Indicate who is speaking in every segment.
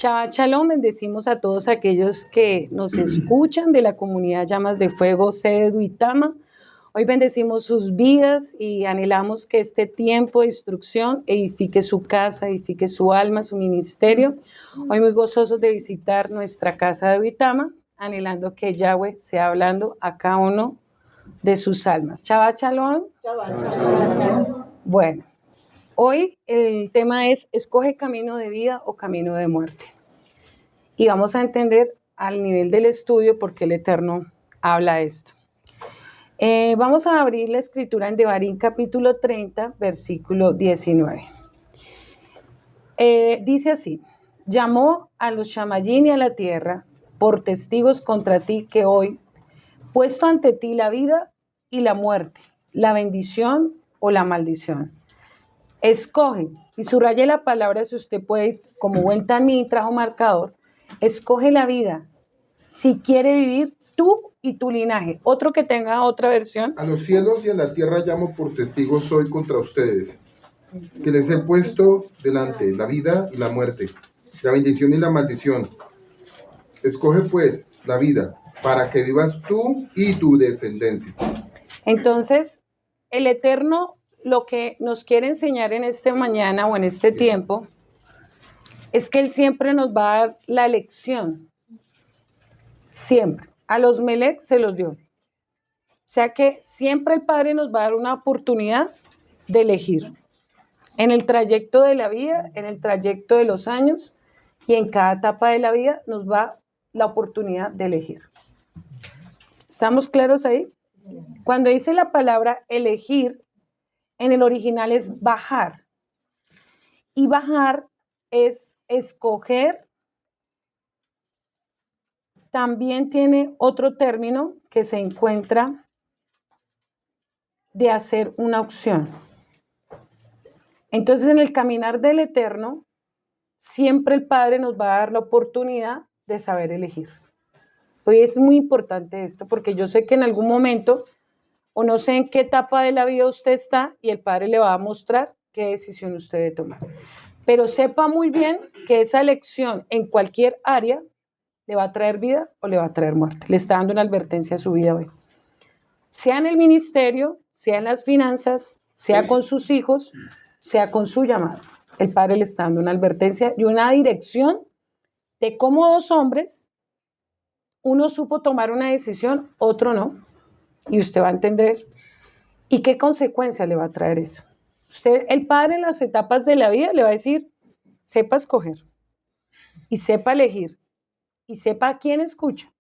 Speaker 1: Shabbat Shalom, bendecimos a todos aquellos que nos escuchan de la comunidad Llamas de Fuego, sede de Uitama. Hoy bendecimos sus vidas y anhelamos que este tiempo de instrucción edifique su casa, edifique su alma, su ministerio. Hoy muy gozosos de visitar nuestra casa de Uitama, anhelando que Yahweh sea hablando a cada uno de sus almas. Shabbat Shalom.
Speaker 2: Shabbat Shalom.
Speaker 1: Bueno. Hoy el tema es, ¿escoge camino de vida o camino de muerte? Y vamos a entender al nivel del estudio por qué el Eterno habla esto. Vamos a abrir la escritura en Devarim capítulo 30, versículo 19. Dice así, llamó a los Shamayim y a la tierra por testigos contra ti que hoy, puesto ante ti la vida y la muerte, la bendición o la maldición. Escoge, y subraye la palabra si usted puede, como buen tamí trajo marcador, escoge la vida, si quiere vivir tú y tu linaje. Otro que tenga otra versión.
Speaker 2: A los cielos y a la tierra llamo por testigos hoy contra ustedes, que les he puesto delante la vida y la muerte, la bendición y la maldición. Escoge pues la vida, para que vivas tú y tu descendencia.
Speaker 1: Entonces, el Eterno lo que nos quiere enseñar en este mañana o en este tiempo es que Él siempre nos va a dar la elección. Siempre. A los Melec se los dio. O sea que siempre el Padre nos va a dar una oportunidad de elegir. En el trayecto de la vida, en el trayecto de los años y en cada etapa de la vida nos va la oportunidad de elegir. ¿Estamos claros ahí? Cuando dice la palabra elegir, en el original es bajar. Y bajar es escoger. También tiene otro término que se encuentra de hacer una opción. Entonces, en el caminar del Eterno, siempre el Padre nos va a dar la oportunidad de saber elegir. Hoy es muy importante esto, porque yo sé que en algún momento, o no sé en qué etapa de la vida usted está, y el Padre le va a mostrar qué decisión usted debe tomar. Pero sepa muy bien que esa elección en cualquier área le va a traer vida o le va a traer muerte. Le está dando una advertencia a su vida hoy. Sea en el ministerio, sea en las finanzas, sea con sus hijos, sea con su llamado. El Padre le está dando una advertencia y una dirección de cómo dos hombres, uno supo tomar una decisión, otro no. Y usted va a entender y qué consecuencia le va a traer eso. Usted, el Padre en las etapas de la vida le va a decir, sepa escoger y sepa elegir y sepa a quién escucha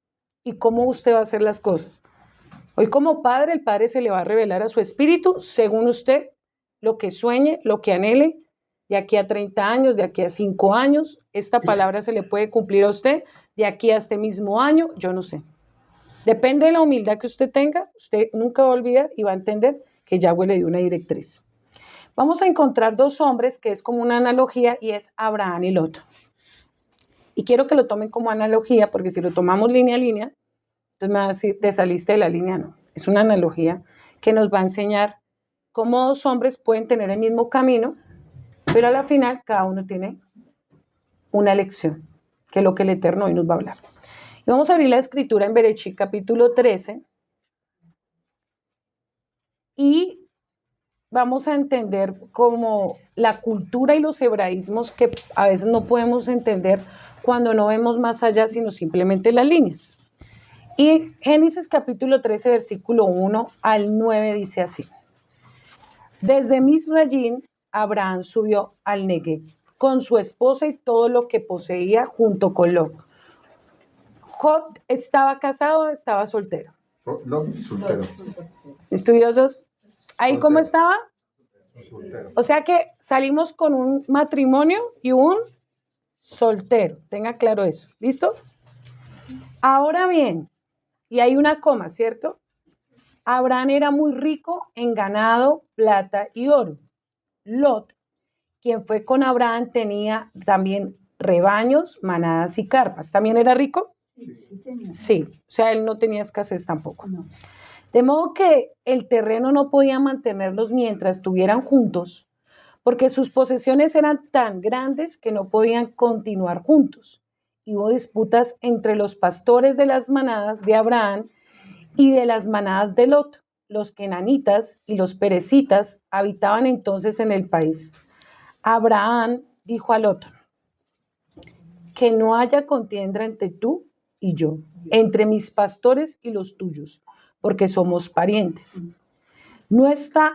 Speaker 1: y cómo usted va a hacer las cosas. Hoy como padre, el Padre se le va a revelar a su espíritu, según usted, lo que sueñe, lo que anhele, de aquí a 30 años, de aquí a 5 años, esta palabra se le puede cumplir a usted, de aquí a este mismo año, yo no sé. Depende de la humildad que usted tenga, usted nunca va a olvidar y va a entender que Yahweh le dio una directriz. Vamos a encontrar dos hombres que es como una analogía y es Abraham y Lot. Y quiero que lo tomen como analogía, porque si lo tomamos línea a línea, entonces me va a decir, te saliste de la línea, no. Es una analogía que nos va a enseñar cómo dos hombres pueden tener el mismo camino, pero a la final cada uno tiene una elección, que es lo que el Eterno hoy nos va a hablar. Y vamos a abrir la escritura en Bereshit capítulo 13 y vamos a entender como la cultura y los hebraísmos que a veces no podemos entender cuando no vemos más allá, sino simplemente las líneas. Y Génesis capítulo 13, versículo 1 al 9 dice así. Desde Misrayim, Abraham subió al Negev con su esposa y todo lo que poseía junto con Lot. Lot estaba casado, estaba soltero.
Speaker 2: Lot, soltero.
Speaker 1: Estudiosos, ¿ahí
Speaker 2: Soltero.
Speaker 1: cómo estaba?
Speaker 2: Soltero.
Speaker 1: O sea que salimos con un matrimonio y un soltero. Tenga claro eso. ¿Listo? Ahora bien, y hay una coma, ¿cierto? Abraham era muy rico en ganado, plata y oro. Lot, quien fue con Abraham, tenía también rebaños, manadas y carpas. ¿También era rico? Sí, o sea, él no tenía escasez tampoco. De modo que el terreno no podía mantenerlos mientras estuvieran juntos, porque sus posesiones eran tan grandes que no podían continuar juntos. Y hubo disputas entre los pastores de las manadas de Abraham y de las manadas de Lot. Los kenanitas y los perecitas habitaban entonces en el país. Abraham dijo a Lot: que no haya contienda entre tú y yo, entre mis pastores y los tuyos, porque somos parientes. ¿No está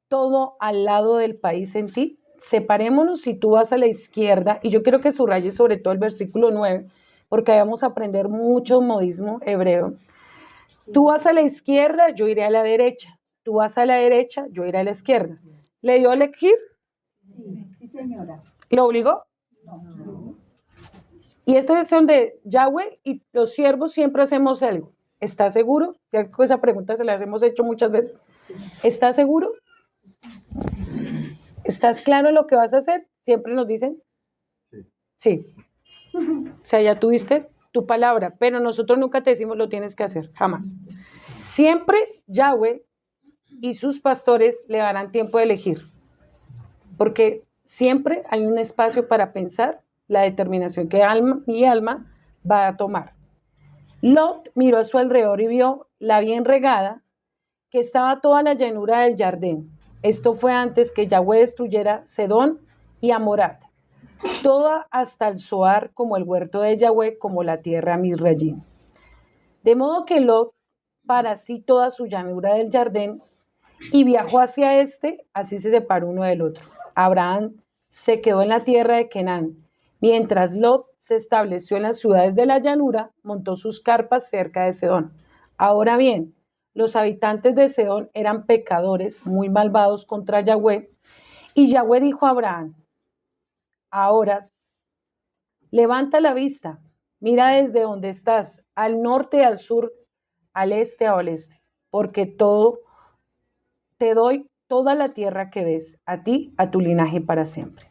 Speaker 1: todo al lado del país en ti? Separémonos si tú vas a la izquierda, y yo quiero que subrayes sobre todo el versículo 9, porque ahí vamos a aprender mucho modismo hebreo. Tú vas a la izquierda, yo iré a la derecha. Tú vas a la derecha, yo iré a la izquierda. ¿Le dio a elegir?
Speaker 3: Sí, señora.
Speaker 1: ¿Lo obligó?
Speaker 3: No.
Speaker 1: Y esta es donde Yahweh y los siervos siempre hacemos algo. ¿Estás seguro? Esa pregunta se la hemos hecho muchas veces. ¿Estás seguro? ¿Estás claro en lo que vas a hacer? Siempre nos dicen. Sí. O sea, ya tuviste tu palabra, pero nosotros nunca te decimos lo tienes que hacer, jamás. Siempre Yahweh y sus pastores le darán tiempo de elegir, porque siempre hay un espacio para pensar la determinación que mi alma va a tomar. Lot miró a su alrededor y vio la bien regada, que estaba toda la llanura del Jardín. Esto fue antes que Yahweh destruyera Sedón y Amorat, toda hasta el Zoar, como el huerto de Yahweh, como la tierra Misrayim. De modo que Lot para sí toda su llanura del Jardín y viajó hacia este, así se separó uno del otro. Abraham se quedó en la tierra de Canaán, mientras Lot se estableció en las ciudades de la llanura, montó sus carpas cerca de Sedón. Ahora bien, los habitantes de Sedón eran pecadores, muy malvados contra Yahweh, y Yahweh dijo a Abraham: ahora levanta la vista, mira desde donde estás, al norte, al sur, al este, al oeste, porque te doy toda la tierra que ves, a ti, a tu linaje para siempre.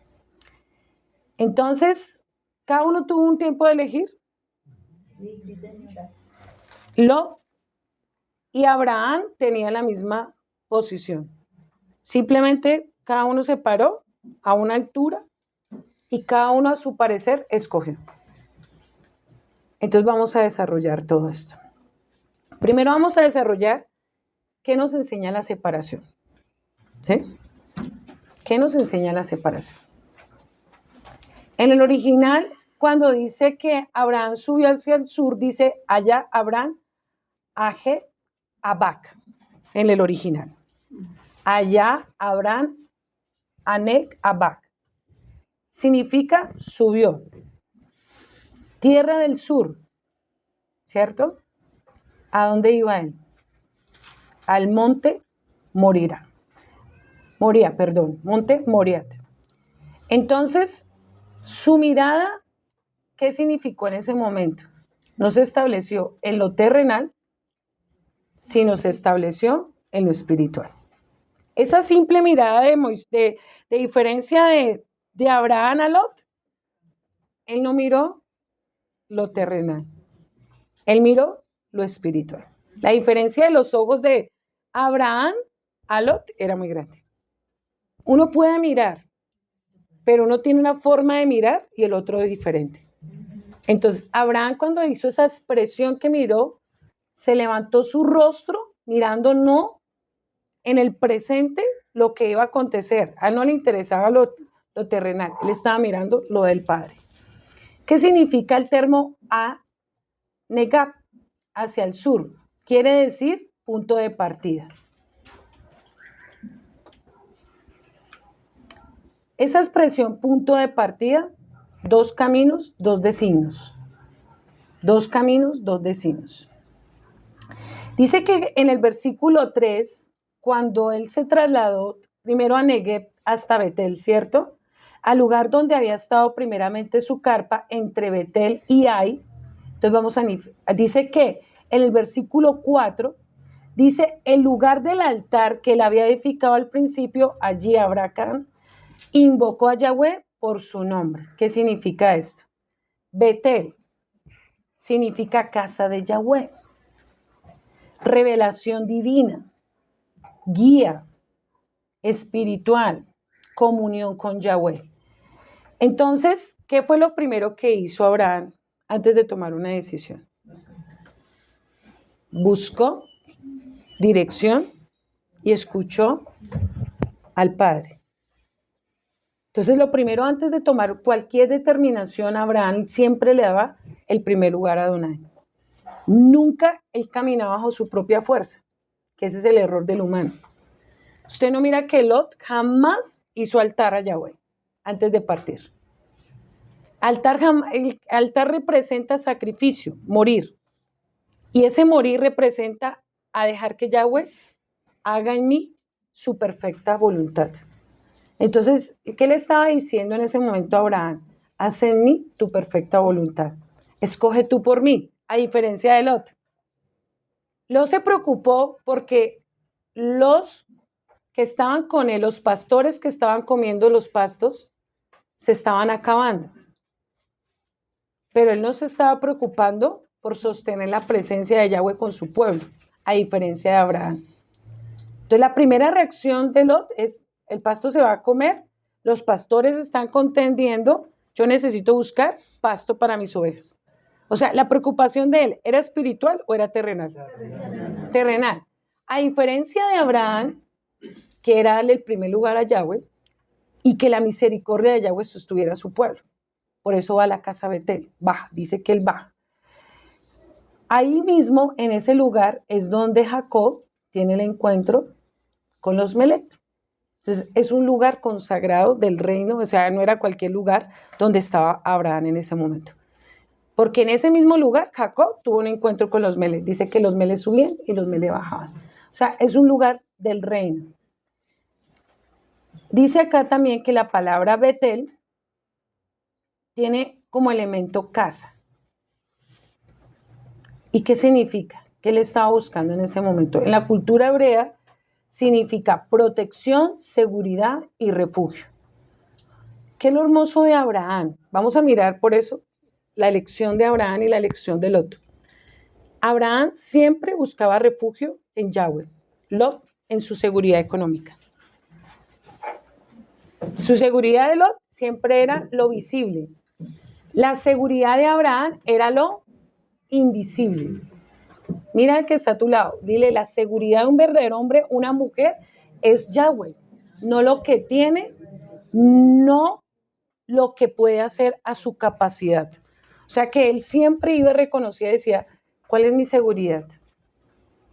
Speaker 1: Entonces, cada uno tuvo un tiempo de elegir.
Speaker 3: Sí, señora.
Speaker 1: Lot y Abraham tenían la misma posición. Simplemente cada uno se paró a una altura y cada uno a su parecer escogió. Entonces vamos a desarrollar todo esto. Primero vamos a desarrollar qué nos enseña la separación. ¿Sí? ¿Qué nos enseña la separación? En el original, cuando dice que Abraham subió hacia el sur, dice allá Abraham, Aje, Abac, en el original. Allá Abraham, Anek, Abac. Significa subió. Tierra del sur, ¿cierto? ¿A dónde iba él? Al monte Moría, monte Moriat. Entonces, su mirada, ¿qué significó en ese momento? No se estableció en lo terrenal, sino se estableció en lo espiritual. Esa simple mirada de diferencia de Abraham a Lot, él no miró lo terrenal, él miró lo espiritual. La diferencia de los ojos de Abraham a Lot era muy grande. Uno puede mirar, pero uno tiene una forma de mirar y el otro es diferente. Entonces, Abraham, cuando hizo esa expresión que miró, se levantó su rostro mirando no en el presente lo que iba a acontecer. A él no le interesaba lo terrenal, él estaba mirando lo del Padre. ¿Qué significa el término a negab? Hacia el sur. Quiere decir punto de partida. Esa expresión punto de partida, dos caminos, dos destinos. Dos caminos, dos destinos. Dice que en el versículo 3, cuando él se trasladó primero a Negev hasta Betel, ¿cierto? Al lugar donde había estado primeramente su carpa entre Betel y Ai. Entonces dice que en el versículo 4, dice el lugar del altar que él había edificado al principio, allí Abraham invocó a Yahweh por su nombre. ¿Qué significa esto? Betel significa casa de Yahweh, revelación divina, guía espiritual, comunión con Yahweh. Entonces, ¿qué fue lo primero que hizo Abraham antes de tomar una decisión? Buscó dirección y escuchó al Padre. Entonces, lo primero antes de tomar cualquier determinación, Abraham siempre le daba el primer lugar a Adonai. Nunca él caminaba bajo su propia fuerza, que ese es el error del humano. Usted no mira que Lot jamás hizo altar a Yahweh antes de partir. El altar representa sacrificio, morir. Y ese morir representa a dejar que Yahweh haga en mí su perfecta voluntad. Entonces, ¿qué le estaba diciendo en ese momento a Abraham? Haz en mí tu perfecta voluntad. Escoge tú por mí, a diferencia de Lot. Lot se preocupó porque los que estaban con él, los pastores que estaban comiendo los pastos, se estaban acabando. Pero él no se estaba preocupando por sostener la presencia de Yahweh con su pueblo, a diferencia de Abraham. Entonces, la primera reacción de Lot es, el pasto se va a comer, los pastores están contendiendo, yo necesito buscar pasto para mis ovejas. O sea, la preocupación de él, ¿era espiritual o era terrenal? Terrenal. A diferencia de Abraham, que era darle el primer lugar a Yahweh, y que la misericordia de Yahweh sostuviera a su pueblo. Por eso va a la casa Betel, baja, dice que él baja. Ahí mismo, en ese lugar, es donde Jacob tiene el encuentro con los Melec. Entonces, es un lugar consagrado del reino, o sea, no era cualquier lugar donde estaba Abraham en ese momento. Porque en ese mismo lugar, Jacob tuvo un encuentro con los Melec. Dice que los Melec subían y los Melec bajaban. O sea, es un lugar del reino. Dice acá también que la palabra Betel tiene como elemento casa. ¿Y qué significa? ¿Qué él estaba buscando en ese momento? En la cultura hebrea significa protección, seguridad y refugio. ¿Qué es lo hermoso de Abraham? Vamos a mirar por eso la elección de Abraham y la elección de Lot. Abraham siempre buscaba refugio en Yahweh, Lot en su seguridad económica. Su seguridad de Lot siempre era lo visible. La seguridad de Abraham era lo invisible. Mira el que está a tu lado. Dile, la seguridad de un verdadero hombre, una mujer, es Yahweh. No lo que tiene, no lo que puede hacer a su capacidad. O sea que él siempre iba a reconocer y decía, ¿cuál es mi seguridad?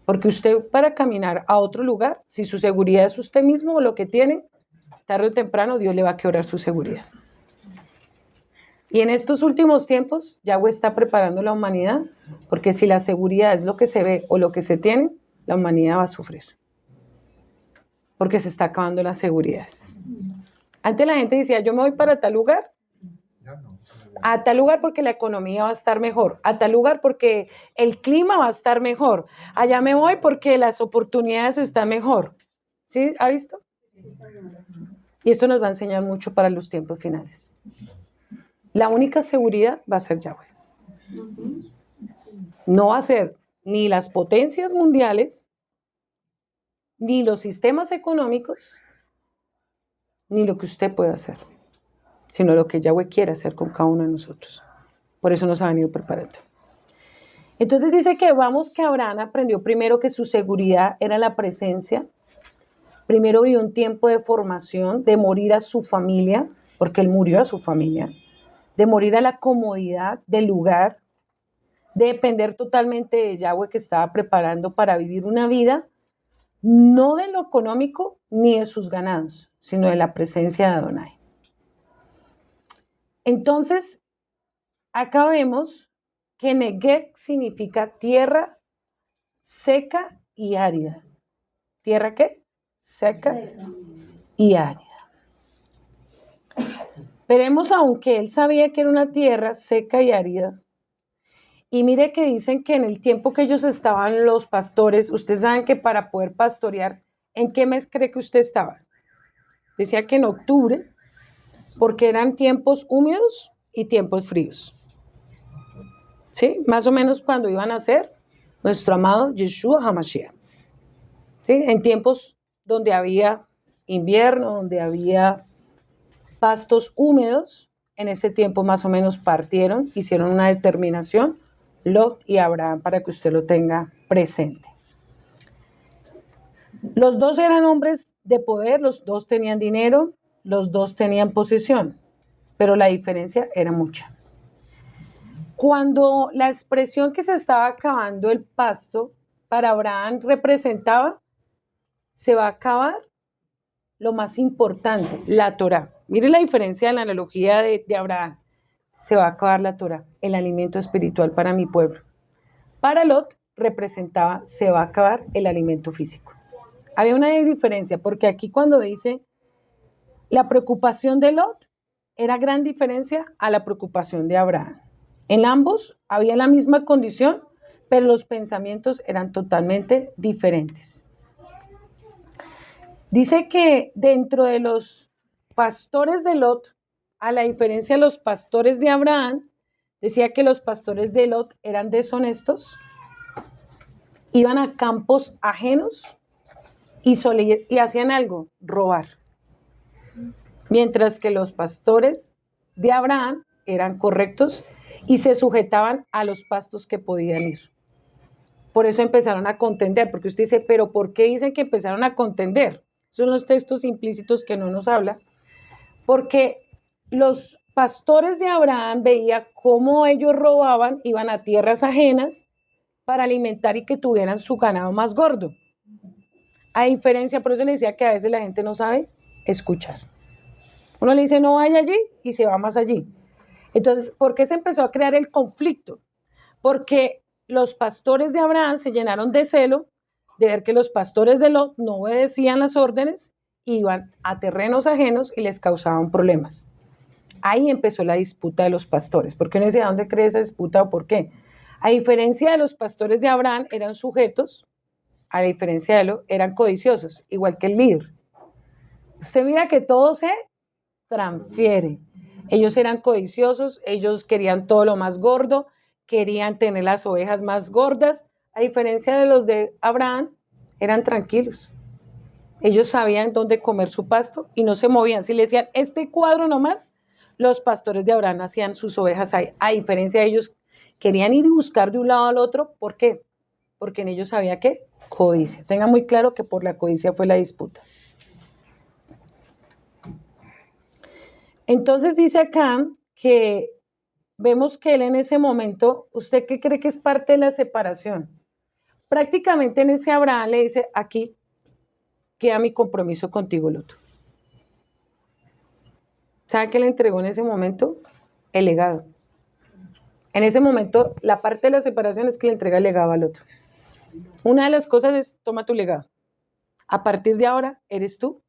Speaker 1: Porque usted para caminar a otro lugar, si su seguridad es usted mismo o lo que tiene, tarde o temprano Dios le va a quebrar su seguridad. Y en estos últimos tiempos, Yahweh está preparando la humanidad, porque si la seguridad es lo que se ve o lo que se tiene, la humanidad va a sufrir. Porque se está acabando las seguridades. Antes la gente decía, yo me voy para tal lugar, a tal lugar porque la economía va a estar mejor, a tal lugar porque el clima va a estar mejor, allá me voy porque las oportunidades están mejor. ¿Sí? ¿Ha visto? Y esto nos va a enseñar mucho para los tiempos finales. La única seguridad va a ser Yahweh. No va a ser ni las potencias mundiales, ni los sistemas económicos, ni lo que usted pueda hacer, sino lo que Yahweh quiere hacer con cada uno de nosotros. Por eso nos ha venido preparando. Entonces dice que vamos que Abraham aprendió primero que su seguridad era la presencia. Primero vivió un tiempo de formación, de morir a su familia, porque él murió a su familia, de morir a la comodidad del lugar, de depender totalmente de Yahweh que estaba preparando para vivir una vida, no de lo económico ni de sus ganados, sino de la presencia de Adonai. Entonces, acá vemos que Negev significa tierra seca y árida. ¿Tierra qué? Seca y árida. Veremos, aunque él sabía que era una tierra seca y árida, y mire que dicen que en el tiempo que ellos estaban los pastores, ustedes saben que para poder pastorear, ¿en qué mes cree que usted estaba? Decía que en octubre, porque eran tiempos húmedos y tiempos fríos. ¿Sí? Más o menos cuando iban a ser nuestro amado Yeshua HaMashiach. ¿Sí? En tiempos donde había invierno, donde había pastos húmedos. En ese tiempo más o menos partieron, hicieron una determinación, Lot y Abraham, para que usted lo tenga presente. Los dos eran hombres de poder, los dos tenían dinero, los dos tenían posesión, pero la diferencia era mucha. Cuando la expresión que se estaba acabando el pasto para Abraham representaba, se va a acabar lo más importante, la Torá. Mire la diferencia de la analogía de Abraham. Se va a acabar la Torá, el alimento espiritual para mi pueblo. Para Lot representaba, se va a acabar el alimento físico. Había una diferencia, porque aquí cuando dice la preocupación de Lot, era gran diferencia a la preocupación de Abraham. En ambos había la misma condición, pero los pensamientos eran totalmente diferentes. Dice que dentro de los pastores de Lot, a la diferencia de los pastores de Abraham, decía que los pastores de Lot eran deshonestos, iban a campos ajenos y hacían algo, robar. Mientras que los pastores de Abraham eran correctos y se sujetaban a los pastos que podían ir. Por eso empezaron a contender, porque usted dice, pero ¿por qué dicen que empezaron a contender? Son los textos implícitos que no nos habla, porque los pastores de Abraham veían cómo ellos robaban, iban a tierras ajenas para alimentar y que tuvieran su ganado más gordo. A diferencia, por eso le decía que a veces la gente no sabe escuchar. Uno le dice no vaya allí y se va más allí. Entonces, ¿por qué se empezó a crear el conflicto? Porque los pastores de Abraham se llenaron de celo de ver que los pastores de Lot no obedecían las órdenes, iban a terrenos ajenos y les causaban problemas. Ahí empezó la disputa de los pastores. ¿Por qué no dice a dónde cree esa disputa o por qué? A diferencia de los pastores de Abraham, eran sujetos, a diferencia de Lot, eran codiciosos, igual que el líder. Usted mira que todo se transfiere. Ellos eran codiciosos, ellos querían todo lo más gordo, querían tener las ovejas más gordas. A diferencia de los de Abraham, eran tranquilos. Ellos sabían dónde comer su pasto y no se movían. Si le decían este cuadro nomás, los pastores de Abraham hacían sus ovejas ahí. A diferencia de ellos, querían ir y buscar de un lado al otro. ¿Por qué? Porque en ellos sabía que codicia. Tenga muy claro que por la codicia fue la disputa. Entonces dice acá que vemos que él en ese momento, ¿usted qué cree que es parte de la separación? Prácticamente en ese Abraham le dice, aquí queda mi compromiso contigo, Lot. ¿Sabe qué le entregó en ese momento? El legado. En ese momento, la parte de la separación es que le entrega el legado al otro. Una de las cosas es, toma tu legado. A partir de ahora, eres tú.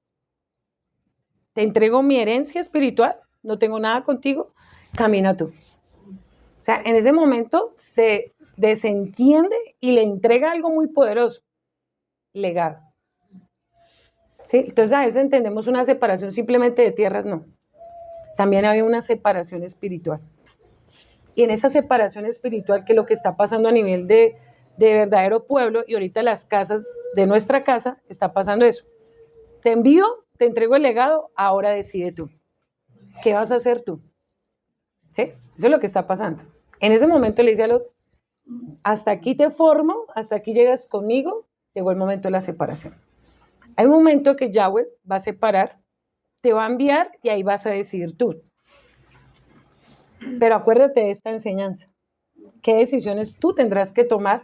Speaker 1: Te entrego mi herencia espiritual, no tengo nada contigo, camina tú. O sea, en ese momento se desentiende y le entrega algo muy poderoso, legado. ¿Sí? Entonces a veces entendemos una separación simplemente de tierras, no. También había una separación espiritual. Y en esa separación espiritual, que es lo que está pasando a nivel de verdadero pueblo, y ahorita las casas de nuestra casa, está pasando eso. Te envío, te entrego el legado, ahora decide tú. ¿Qué vas a hacer tú? ¿Sí? Eso es lo que está pasando. En ese momento le dice a Lot, hasta aquí te formo, hasta aquí llegas conmigo, llegó el momento de la separación. Hay un momento que Yahweh va a separar, te va a enviar y ahí vas a decidir tú. Pero acuérdate de esta enseñanza. ¿Qué decisiones tú tendrás que tomar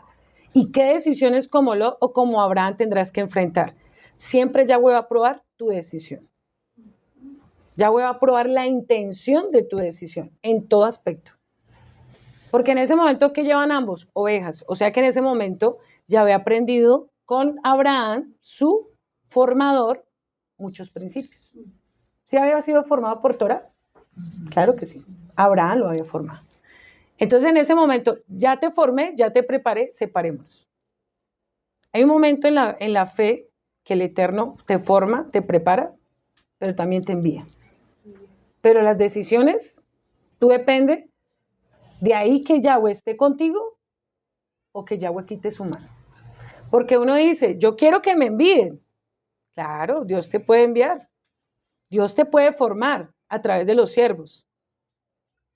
Speaker 1: y qué decisiones como Lot o como Abraham tendrás que enfrentar? Siempre Yahweh va a probar tu decisión. Yahweh va a probar la intención de tu decisión en todo aspecto. Porque en ese momento, ¿qué llevan ambos? Ovejas. O sea que en ese momento ya había aprendido con Abraham, su formador, muchos principios. ¿Sí había sido formado por Torah? Claro que sí. Abraham lo había formado. Entonces en ese momento, ya te formé, ya te preparé, separémonos. Hay un momento en la fe que el Eterno te forma, te prepara, pero también te envía. Pero las decisiones, tú depende de ahí que Yahweh esté contigo o que Yahweh quite su mano. Porque uno dice, yo quiero que me envíen. Claro, Dios te puede enviar. Dios te puede formar. a través de los siervos.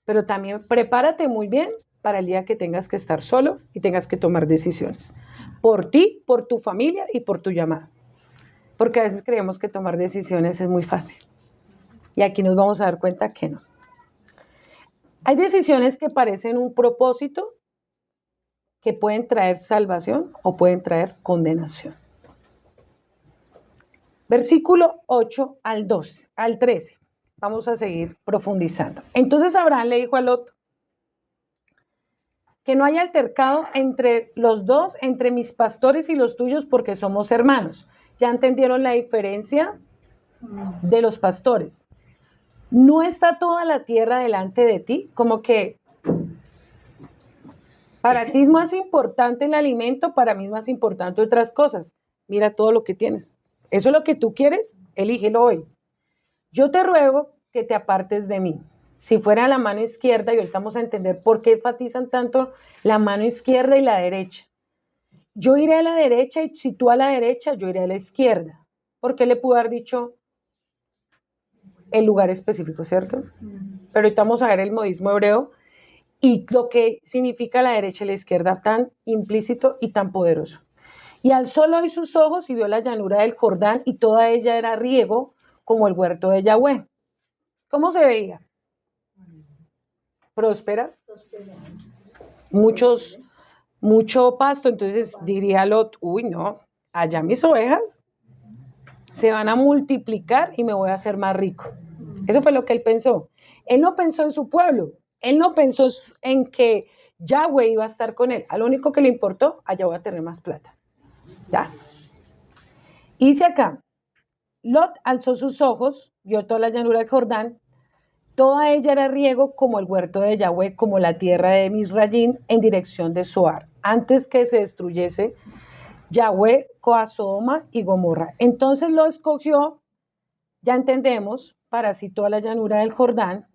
Speaker 1: Pero también prepárate muy bien para el día que tengas que estar solo y tengas que tomar decisiones. Por ti, por tu familia y por tu llamada. Porque a veces creemos que tomar decisiones es muy fácil. Y aquí nos vamos a dar cuenta que no. Hay decisiones que parecen un propósito que pueden traer salvación o pueden traer condenación. Versículo 8 al 13. Vamos a seguir profundizando. Entonces Abraham le dijo a Lot que no haya altercado entre los dos, entre mis pastores y los tuyos, porque somos hermanos. ¿Ya entendieron la diferencia de los pastores? No está toda la tierra delante de ti, como que para ti es más importante el alimento, para mí es más importante otras cosas. Mira todo lo que tienes. Eso es lo que tú quieres, elígelo hoy. Yo te ruego que te apartes de mí. Si fuera la mano izquierda, y ahorita vamos a entender por qué enfatizan tanto la mano izquierda y la derecha. Yo iré a la derecha y si tú a la derecha, yo iré a la izquierda. ¿Por qué le pudo haber dicho el lugar específico, cierto? Pero ahorita vamos a ver el modismo hebreo y lo que significa la derecha y la izquierda tan implícito y tan poderoso. Y alzó hoy sus ojos y vio la llanura del Jordán y toda ella era riego como el huerto de Yahweh. ¿Cómo se veía? Próspera. Mucho pasto. Entonces diría Lot, uy no, allá mis ovejas se van a multiplicar y me voy a hacer más rico. Eso fue lo que él pensó. Él no pensó en su pueblo. Él no pensó en que Yahweh iba a estar con él. A lo único que le importó, allá voy a tener más plata. ¿Ya? Y dice acá, Lot alzó sus ojos, vio toda la llanura del Jordán, toda ella era riego como el huerto de Yahweh, como la tierra de Misrayim en dirección de Zoar, antes que se destruyese Yahweh a Sodoma y Gomorra. Entonces lo escogió, ya entendemos, para sí toda la llanura del Jordán,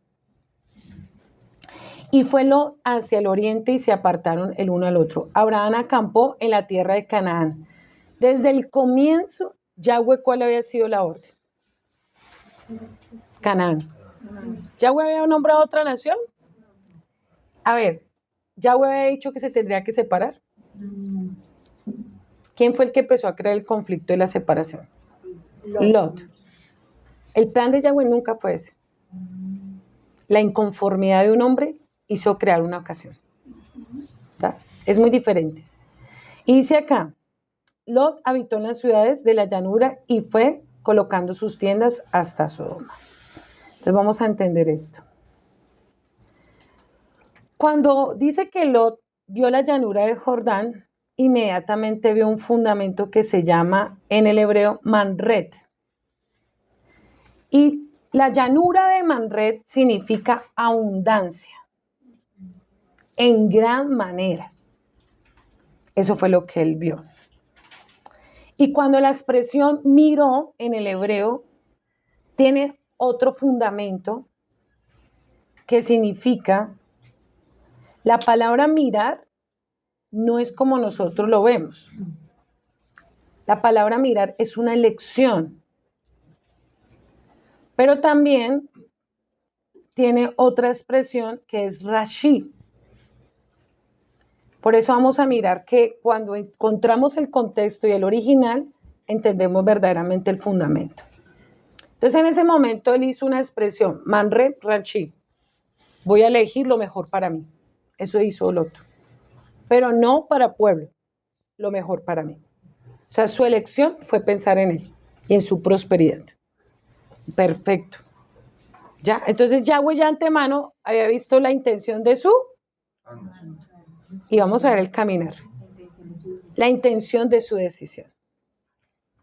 Speaker 1: y fue Lot hacia el oriente y se apartaron el uno al otro. Abraham acampó en la tierra de Canaán. Desde el comienzo, Yahweh, ¿cuál había sido la orden? Canaán. ¿Yahweh había nombrado otra nación? A ver, ¿Yahweh había dicho que se tendría que separar? ¿Quién fue el que empezó a crear el conflicto y la separación? Lot. El plan de Yahweh nunca fue ese. La inconformidad de un hombre hizo crear una ocasión. ¿Tá? Es muy diferente. Y dice acá, Lot habitó en las ciudades de la llanura y fue colocando sus tiendas hasta Sodoma. Entonces vamos a entender esto. Cuando dice que Lot vio la llanura de Jordán, inmediatamente vio un fundamento que se llama en el hebreo Manret. Y la llanura de Manret significa abundancia, en gran manera. Eso fue lo que él vio. Y cuando la expresión miró en el hebreo, tiene otro fundamento que significa, la palabra mirar no es como nosotros lo vemos. La palabra mirar es una elección, pero también tiene otra expresión que es Rashi. Por eso vamos a mirar que cuando encontramos el contexto y el original, entendemos verdaderamente el fundamento. Entonces en ese momento él hizo una expresión, Manre Rashi. Voy a elegir lo mejor para mí. Eso hizo el otro. Pero no para pueblo, lo mejor para mí. O sea, su elección fue pensar en él y en su prosperidad. Perfecto. Ya, entonces Yahweh ya antemano había visto la intención de su y vamos a ver el caminar. La intención de su decisión.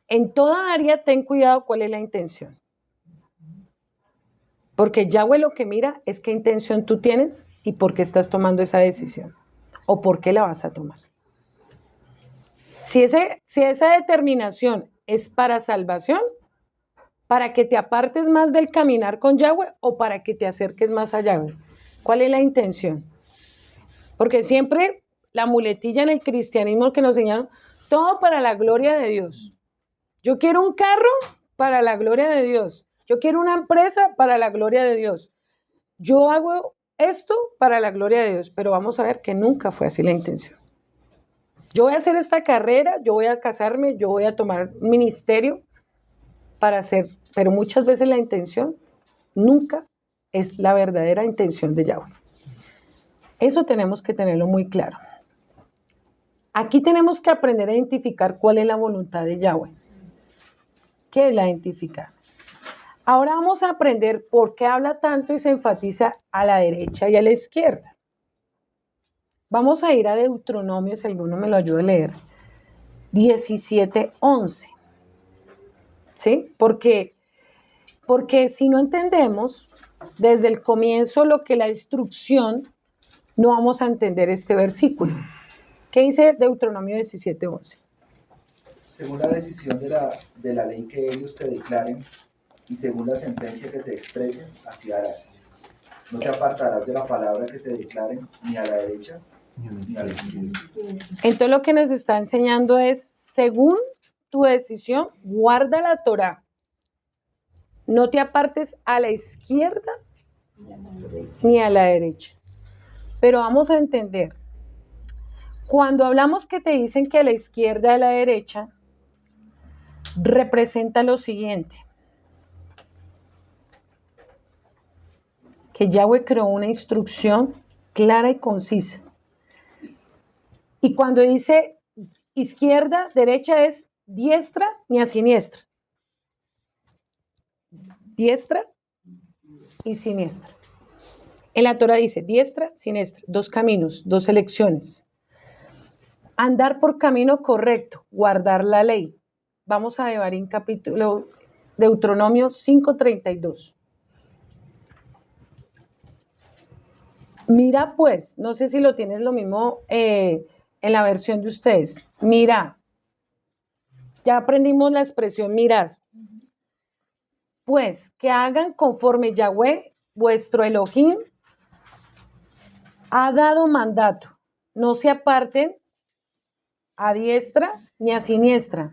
Speaker 1: En toda área ten cuidado cuál es la intención. Porque Yahweh lo que mira es qué intención tú tienes y por qué estás tomando esa decisión o por qué la vas a tomar. Si esa determinación es para salvación, para que te apartes más del caminar con Yahweh o para que te acerques más a Yahweh. ¿Cuál es la intención? Porque siempre la muletilla en el cristianismo que nos enseñaron, todo para la gloria de Dios. Yo quiero un carro para la gloria de Dios. Yo quiero una empresa para la gloria de Dios. Yo hago esto para la gloria de Dios, pero vamos a ver que nunca fue así la intención. Yo voy a hacer esta carrera, yo voy a casarme, yo voy a tomar un ministerio para hacer, pero muchas veces la intención nunca es la verdadera intención de Yahweh. Eso tenemos que tenerlo muy claro. Aquí tenemos que aprender a identificar cuál es la voluntad de Yahweh. ¿Qué es la identificar? Ahora vamos a aprender por qué habla tanto y se enfatiza a la derecha y a la izquierda. Vamos a ir a Deuteronomio, si alguno me lo ayuda a leer, 17:11. ¿Sí? Porque si no entendemos desde el comienzo lo que la instrucción, no vamos a entender este versículo. ¿Qué dice Deuteronomio 17:11?
Speaker 4: Según la decisión de la ley que ellos te declaren y según la sentencia que te expresen, así harás. No te apartarás de la palabra que te declaren ni a la derecha ni a la izquierda.
Speaker 1: Entonces lo que nos está enseñando es, según tu decisión, guarda la Torá. No te apartes a la izquierda ni a la derecha. Pero vamos a entender, cuando hablamos que te dicen que a la izquierda y a la derecha, representa lo siguiente, que Yahweh creó una instrucción clara y concisa. Y cuando dice izquierda, derecha es diestra ni a siniestra. Diestra y siniestra. En la Torah dice diestra, siniestra, dos caminos, dos elecciones. Andar por camino correcto, guardar la ley. Vamos a Devarim capítulo Deuteronomio 5:32. Mira pues, no sé si lo tienes lo mismo en la versión de ustedes. Mira, ya aprendimos la expresión mirar. Pues que hagan conforme Yahweh, vuestro Elohim, ha dado mandato. No se aparten a diestra ni a siniestra.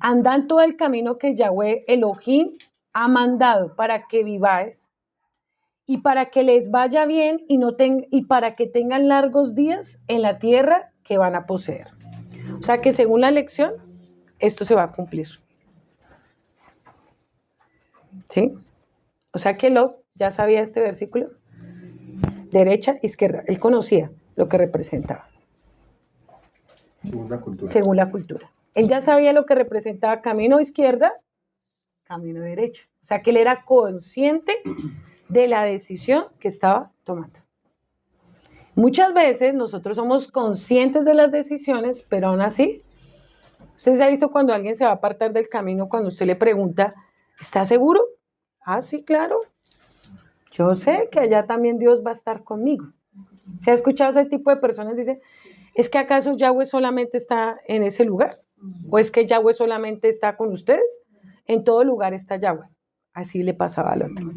Speaker 1: Andan todo el camino que Yahweh Elohim ha mandado para que viváis y para que les vaya bien y para que tengan largos días en la tierra que van a poseer. O sea que según la lección, esto se va a cumplir. ¿Sí? O sea que Lot ya sabía este versículo. Derecha, izquierda. Él conocía lo que representaba.
Speaker 2: Según la cultura.
Speaker 1: Según la cultura. Él ya sabía lo que representaba camino izquierda, camino derecha. O sea que él era consciente de la decisión que estaba tomando. Muchas veces nosotros somos conscientes de las decisiones, pero aún así, usted se ha visto cuando alguien se va a apartar del camino, cuando usted le pregunta, ¿está seguro? Ah, sí, claro. Yo sé que allá también Dios va a estar conmigo. ¿Se ha escuchado ese tipo de personas? Dice, ¿es que acaso Yahweh solamente está en ese lugar? ¿O es que Yahweh solamente está con ustedes? En todo lugar está Yahweh. Así le pasaba al otro.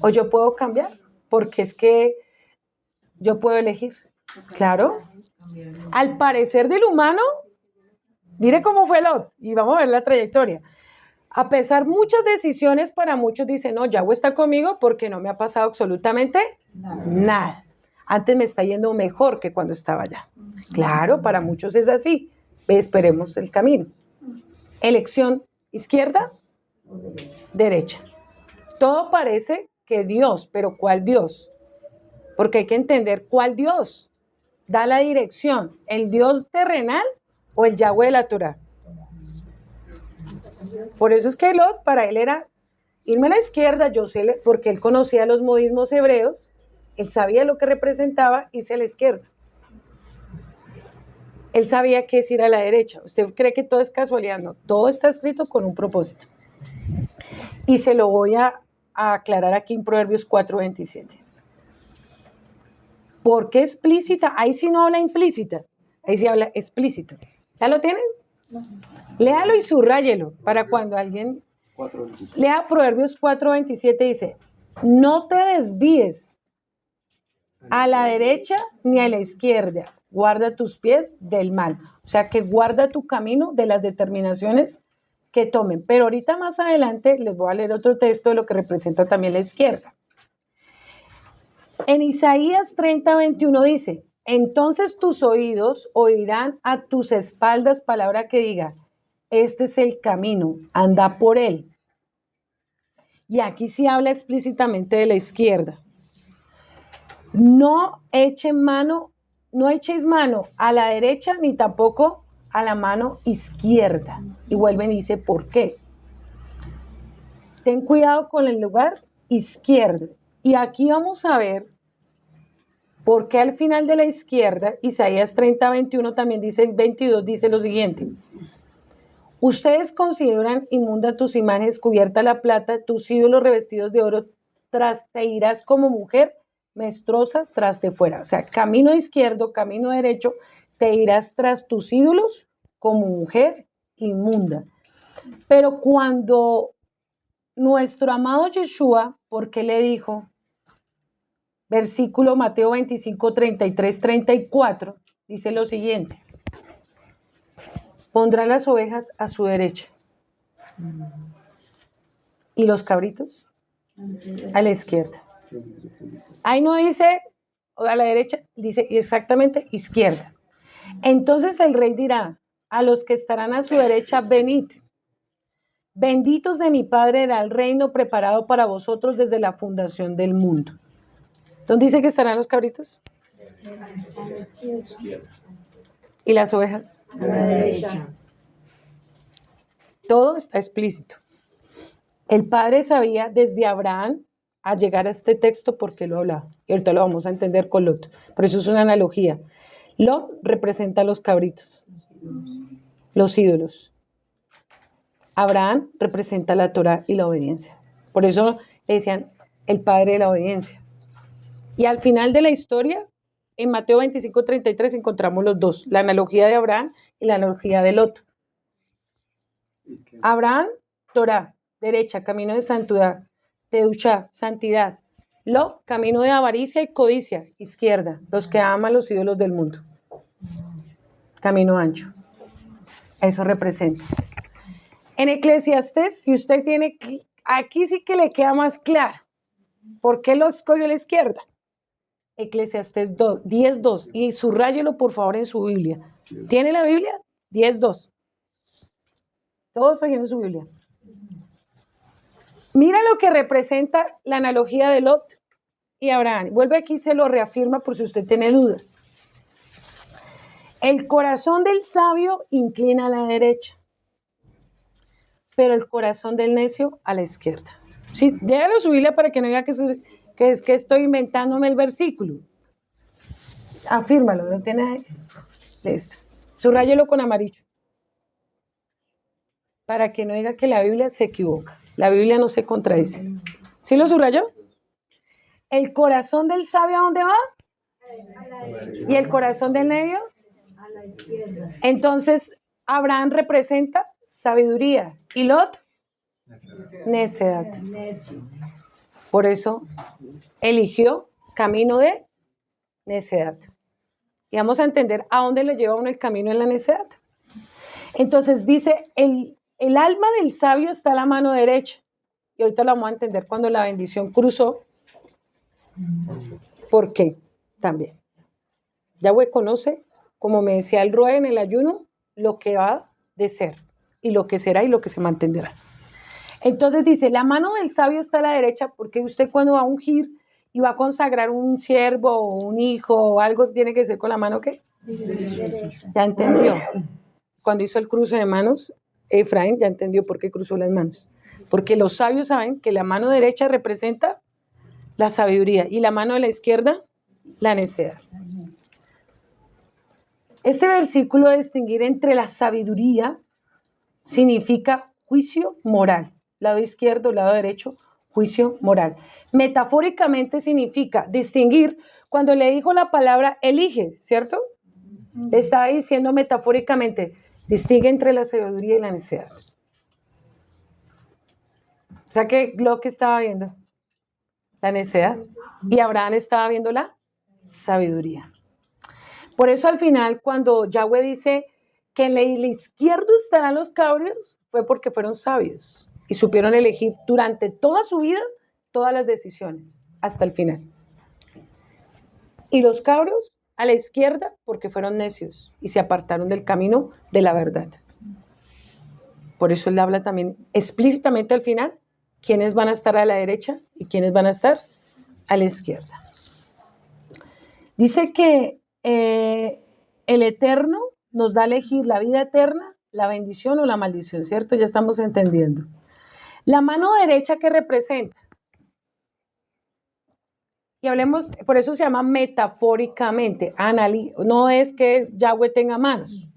Speaker 1: O yo puedo cambiar, porque es que yo puedo elegir. Claro. Al parecer del humano, mire cómo fue Lot, y vamos a ver la trayectoria. A pesar muchas decisiones, para muchos dicen, no, Yahweh está conmigo porque no me ha pasado absolutamente nada. Antes me está yendo mejor que cuando estaba allá. Claro, para muchos es así. Esperemos el camino. Elección izquierda, derecha. Todo parece que Dios, pero ¿cuál Dios? Porque hay que entender cuál Dios da la dirección, el Dios terrenal o el Yahweh de la Torah. Por eso es que Lot, para él era irme a la izquierda, yo sé, porque él conocía los modismos hebreos, él sabía lo que representaba irse a la izquierda. Él sabía qué es ir a la derecha. ¿Usted cree que todo es casualidad? No, todo está escrito con un propósito. Y se lo voy a aclarar aquí en Proverbios 4:27. ¿Por qué explícita? Ahí sí no habla implícita, ahí sí habla explícito. ¿Ya lo tienen? Léalo y subráyelo para cuando alguien lea Proverbios 4:27, dice, no te desvíes a la derecha ni a la izquierda, guarda tus pies del mal. O sea que guarda tu camino de las determinaciones que tomen. Pero ahorita más adelante les voy a leer otro texto de lo que representa también la izquierda. En Isaías 30:21 dice, entonces tus oídos oirán a tus espaldas palabra que diga, este es el camino, anda por él. Y aquí sí habla explícitamente de la izquierda. No echéis mano a la derecha ni tampoco a la mano izquierda. Y vuelve y dice, ¿por qué? Ten cuidado con el lugar izquierdo. Y aquí vamos a ver por qué al final de la izquierda, Isaías 30:21 también dice, 22 dice lo siguiente. Ustedes consideran inmunda tus imágenes cubierta la plata, tus ídolos revestidos de oro, te irás como mujer menstruosa tras de fuera. O sea, camino izquierdo, camino derecho, te irás tras tus ídolos como mujer inmunda. Pero cuando nuestro amado Yeshua, ¿por qué le dijo? Versículo Mateo 25, 33, 34, dice lo siguiente. Pondrá las ovejas a su derecha y los cabritos a la izquierda. Ahí no dice a la derecha, dice exactamente izquierda. Entonces el rey dirá a los que estarán a su derecha, venid. Benditos de mi Padre era el reino preparado para vosotros desde la fundación del mundo. ¿Dónde dice que estarán los cabritos? ¿Y las ovejas?
Speaker 3: A la derecha.
Speaker 1: Todo está explícito. El Padre sabía desde Abraham a llegar a este texto porque lo hablaba. Y ahorita lo vamos a entender con Lot. Por eso es una analogía. Lot representa a los cabritos, los ídolos. Abraham representa la Torah y la obediencia. Por eso le decían el padre de la obediencia. Y al final de la historia, en Mateo 25, 33 encontramos los dos, la analogía de Abraham y la analogía de Lot. Abraham, Torah, derecha, camino de santidad, Tedushá, santidad. Lot, camino de avaricia y codicia, izquierda, los que aman los ídolos del mundo. Camino ancho. Eso representa. En Eclesiastés, si usted tiene, aquí sí que le queda más claro. ¿Por qué lo escogió a la izquierda? Eclesiastés 10:2 y subráyelo por favor en su Biblia. ¿Tiene la Biblia? 10:2. Todos trayendo su Biblia. Mira lo que representa la analogía de Lot y Abraham. Vuelve aquí y se lo reafirma por si usted tiene dudas. El corazón del sabio inclina a la derecha, pero el corazón del necio a la izquierda. Sí, déjalo su Biblia para que no diga que es que estoy inventándome el versículo. Afírmalo, ¿no tiene ahí? Listo. Subráyelo con amarillo. Para que no diga que la Biblia se equivoca. La Biblia no se contradice. ¿Sí lo subrayó? El corazón del sabio, ¿a dónde va? ¿Y el corazón del necio?
Speaker 3: A la izquierda.
Speaker 1: Entonces, Abraham representa sabiduría. ¿Y Lot? Necedad.
Speaker 3: Necio.
Speaker 1: Por eso eligió camino de necedad. Y vamos a entender a dónde le lleva uno el camino en la necedad. Entonces dice, el alma del sabio está a la mano derecha. Y ahorita lo vamos a entender cuando la bendición cruzó. ¿Por qué? También. Yahweh conoce, como me decía el Roe en el ayuno, lo que va de ser, y lo que será y lo que se mantendrá. Entonces dice, la mano del sabio está a la derecha, porque usted cuando va a ungir y va a consagrar un siervo o un hijo o algo, tiene que ser con la mano ¿qué?
Speaker 3: Derecha.
Speaker 1: Ya entendió. Cuando hizo el cruce de manos, Efraín ya entendió por qué cruzó las manos. Porque los sabios saben que la mano derecha representa la sabiduría y la mano de la izquierda, la necedad. Este versículo de distinguir entre la sabiduría significa juicio moral. Lado izquierdo, lado derecho, juicio moral. Metafóricamente significa distinguir, cuando le dijo la palabra elige, ¿cierto? Le estaba diciendo metafóricamente, distingue entre la sabiduría y la necedad. O sea que Lot estaba viendo la necedad y Abraham estaba viendo la sabiduría. Por eso al final, cuando Yahweh dice que en el izquierdo estarán los cabros fue porque fueron sabios y supieron elegir durante toda su vida todas las decisiones hasta el final. Y los cabros a la izquierda porque fueron necios y se apartaron del camino de la verdad. Por eso él habla también explícitamente al final quiénes van a estar a la derecha y quiénes van a estar a la izquierda. Dice que el Eterno nos da a elegir la vida eterna, la bendición o la maldición, ¿cierto? Ya estamos entendiendo. La mano derecha que representa. Y hablemos, por eso se llama metafóricamente, no es que Yahweh tenga manos.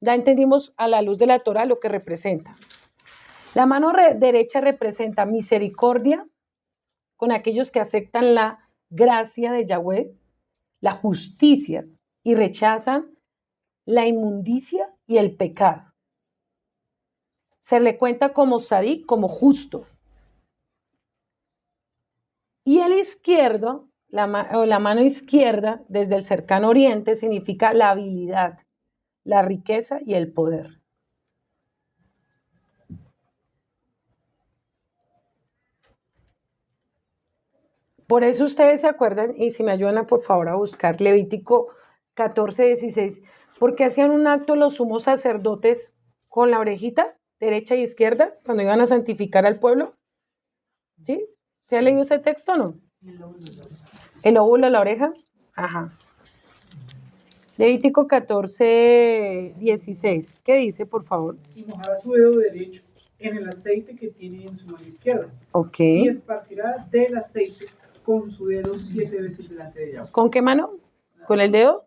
Speaker 1: Ya entendimos a la luz de la Torah lo que representa. La mano derecha representa misericordia con aquellos que aceptan la gracia de Yahweh, la justicia y rechazan la inmundicia y el pecado. Se le cuenta como sadí, como justo. Y el izquierdo, la mano izquierda, desde el cercano oriente, significa la habilidad, la riqueza y el poder. Por eso ustedes se acuerdan, y si me ayudan por favor a buscar Levítico 14:16, porque hacían un acto los sumos sacerdotes con la orejita, derecha y izquierda, cuando iban a santificar al pueblo. ¿Sí? ¿Se ha leído ese texto o no? El óvulo de la oreja. Ajá. Levítico 14:16. ¿Qué dice, por favor?
Speaker 5: Y mojará su dedo derecho en el aceite que tiene en su mano izquierda.
Speaker 1: Ok.
Speaker 5: Y esparcirá del aceite con su dedo 7 veces delante de ella.
Speaker 1: ¿Con qué mano? Con el dedo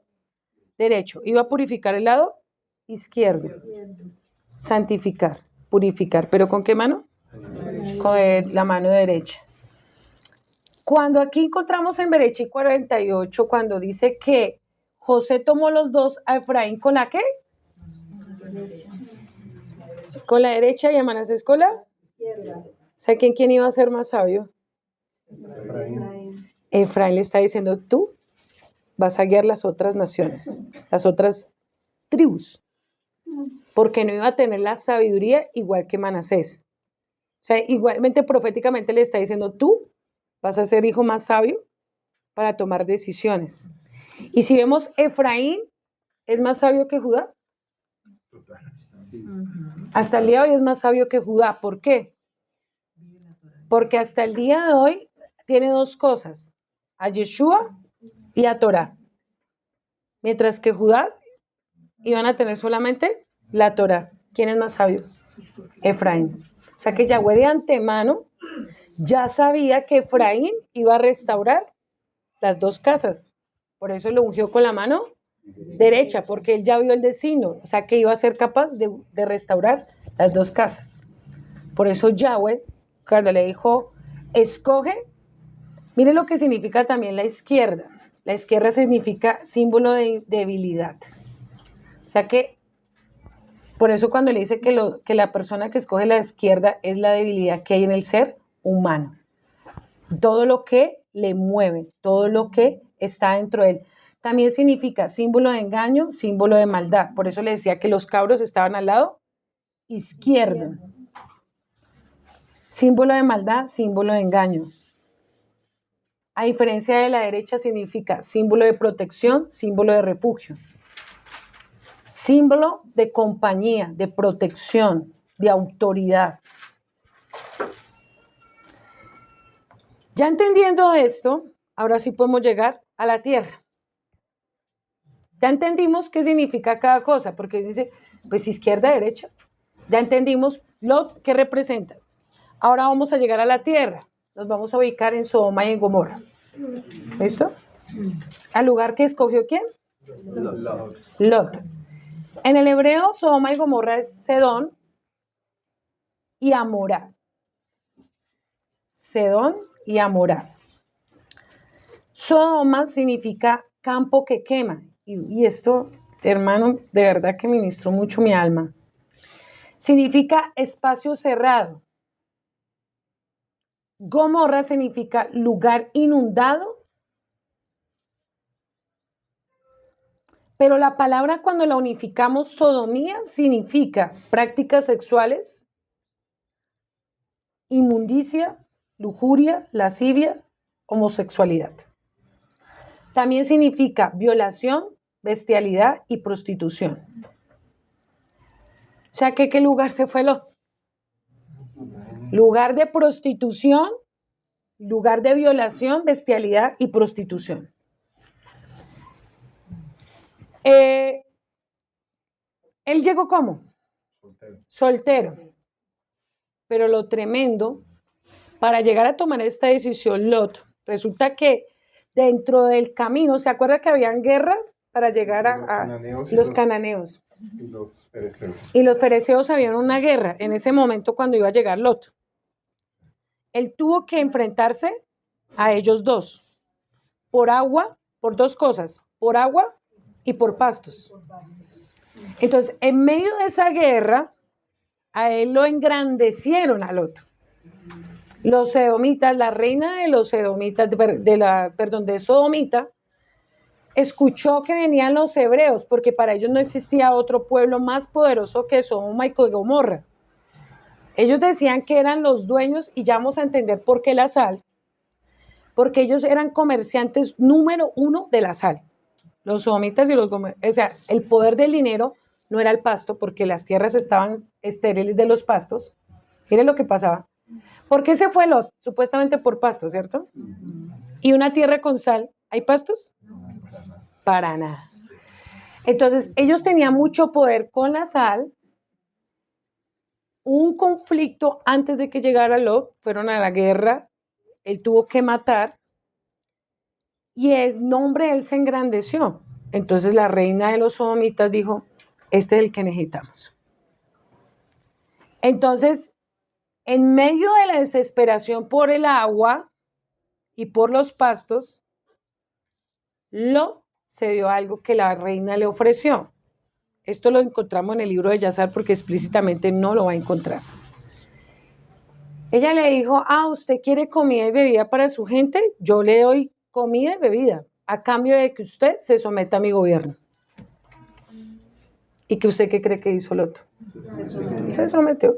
Speaker 1: derecho. Iba a purificar el lado izquierdo. Santificar, purificar. ¿Pero con qué mano? Con la mano derecha. Cuando aquí encontramos en Berechí 48, cuando dice que José tomó los dos a Efraín, ¿con la qué? Con la derecha y a Manasés con la izquierda. ¿Saben quién iba a ser más sabio? Efraín le está diciendo, tú vas a guiar las otras naciones, las otras tribus, porque no iba a tener la sabiduría igual que Manasés. O sea, igualmente proféticamente le está diciendo, tú vas a ser hijo más sabio para tomar decisiones. Y si vemos, Efraín es más sabio que Judá. Hasta el día de hoy es más sabio que Judá. ¿Por qué? Porque hasta el día de hoy tiene dos cosas, a Yeshua y a Torah. Mientras que Judá iban a tener solamente la Torah. ¿Quién es más sabio? Efraín. O sea que Yahweh de antemano ya sabía que Efraín iba a restaurar las dos casas. Por eso lo ungió con la mano derecha, porque él ya vio el destino. O sea que iba a ser capaz de restaurar las dos casas. Por eso Yahweh, cuando le dijo, escoge, mire lo que significa también la izquierda. La izquierda significa símbolo de debilidad. O sea que, por eso cuando le dice que la persona que escoge la izquierda es la debilidad que hay en el ser humano. Todo lo que le mueve, todo lo que está dentro de él. También significa símbolo de engaño, símbolo de maldad. Por eso le decía que los cabros estaban al lado izquierdo. Símbolo de maldad, símbolo de engaño. A diferencia de la derecha, significa símbolo de protección, símbolo de refugio. Símbolo de compañía, de protección, de autoridad. Ya entendiendo esto, ahora sí podemos llegar a la tierra. Ya entendimos qué significa cada cosa, porque dice, pues izquierda, derecha. Ya entendimos lo que representa. Ahora vamos a llegar a la tierra. Nos vamos a ubicar en Sodoma y en Gomorra. ¿Listo? ¿Al lugar que escogió quién? Lot. En el hebreo, Sodoma y Gomorra es Sedón y Amorá. Sedón y Amorá. Sodoma significa campo que quema. Y esto, hermano, de verdad que ministró mucho mi alma. Significa espacio cerrado. Gomorra significa lugar inundado Pero la palabra cuando la unificamos, sodomía, significa prácticas sexuales, inmundicia, lujuria, lascivia, homosexualidad. También significa violación, bestialidad y prostitución. O sea, ¿qué lugar se fue Lot? Lugar de prostitución, lugar de violación, bestialidad y prostitución. Él llegó ¿cómo? Soltero. Pero lo tremendo, para llegar a tomar esta decisión, Lot, resulta que dentro del camino, ¿se acuerda que habían guerra para llegar a los cananeos?
Speaker 2: Y los fereceos.
Speaker 1: Y los fereceos habían una guerra en ese momento cuando iba a llegar Lot. Él tuvo que enfrentarse a ellos dos, por agua, por dos cosas, por agua y por pastos. Entonces, en medio de esa guerra, a él lo engrandecieron a Lot. Los edomitas, la reina de los edomitas, de Sodomita, escuchó que venían los hebreos, porque para ellos no existía otro pueblo más poderoso que Sodoma y Gomorra. Ellos decían que eran los dueños, y ya vamos a entender por qué la sal, porque ellos eran comerciantes número uno de la sal. Los sodomitas y los gomorras, o sea, el poder del dinero no era el pasto, porque las tierras estaban estériles de los pastos. Miren lo que pasaba. ¿Por qué se fue Lot? Supuestamente por pasto, ¿cierto? ¿Y una tierra con sal? ¿Hay pastos? Para nada. Entonces, ellos tenían mucho poder con la sal. Un conflicto antes de que llegara Lot, fueron a la guerra, él tuvo que matar, y el nombre de él se engrandeció. Entonces la reina de los sodomitas dijo, este es el que necesitamos. Entonces, en medio de la desesperación por el agua y por los pastos, Lot se dio algo que la reina le ofreció. Esto lo encontramos en el libro de Yazar porque explícitamente no lo va a encontrar. Ella le dijo, ¿usted quiere comida y bebida para su gente? Yo le doy comida y bebida a cambio de que usted se someta a mi gobierno. ¿Y que usted qué cree que hizo Lot? Se sometió.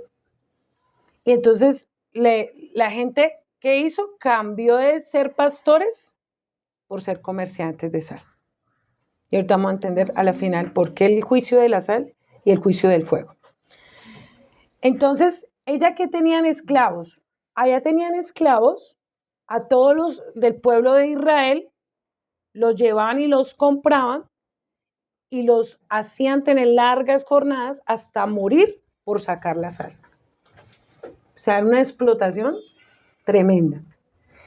Speaker 1: Y entonces la gente, ¿qué hizo? Cambió de ser pastores por ser comerciantes de sal. Y ahorita vamos a entender a la final por qué el juicio de la sal y el juicio del fuego. Entonces, ¿ella qué tenían esclavos? Allá tenían esclavos a todos los del pueblo de Israel, los llevaban y los compraban y los hacían tener largas jornadas hasta morir por sacar la sal. O sea, era una explotación tremenda.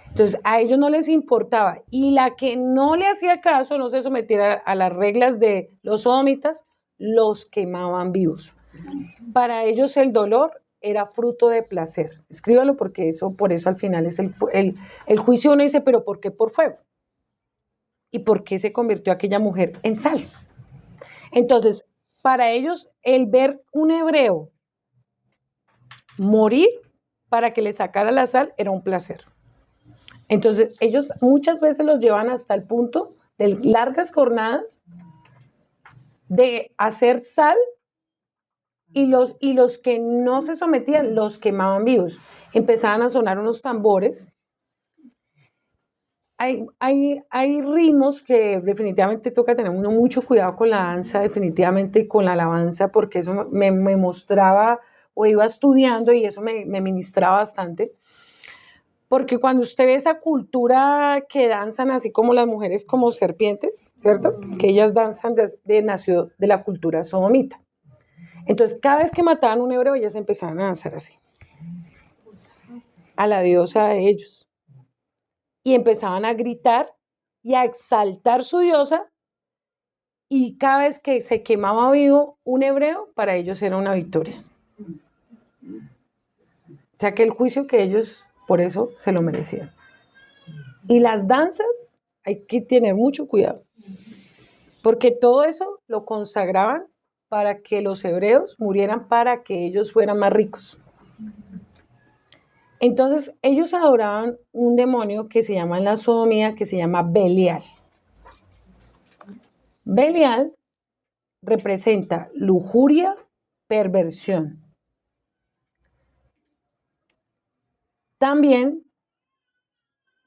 Speaker 1: Entonces, a ellos no les importaba. Y la que no le hacía caso, no se sometía a las reglas de los sodomitas, los quemaban vivos. Para ellos el dolor era fruto de placer. Escríbalo porque por eso al final es el juicio. Uno dice, ¿pero por qué por fuego? ¿Y por qué se convirtió aquella mujer en sal? Entonces, para ellos el ver un hebreo morir para que le sacara la sal era un placer. Entonces, ellos muchas veces los llevan hasta el punto de largas jornadas de hacer sal, y los que no se sometían los quemaban vivos. Empezaban a sonar unos tambores. Hay ritmos que definitivamente toca tener uno mucho cuidado con la danza, definitivamente, y con la alabanza, porque eso me mostraba o iba estudiando y eso me ministraba bastante. Porque cuando usted ve esa cultura que danzan así como las mujeres como serpientes, ¿cierto? Que ellas danzan nació de la cultura sodomita. Entonces, cada vez que mataban a un hebreo, ellas empezaban a danzar así, a la diosa de ellos. Y empezaban a gritar y a exaltar su diosa, y cada vez que se quemaba vivo un hebreo, para ellos era una victoria. O sea que el juicio que ellos, por eso, se lo merecían. Y las danzas, hay que tener mucho cuidado, porque todo eso lo consagraban para que los hebreos murieran, para que ellos fueran más ricos. Entonces, ellos adoraban un demonio que se llama en la sodomía, que se llama Belial. Belial representa lujuria, perversión. También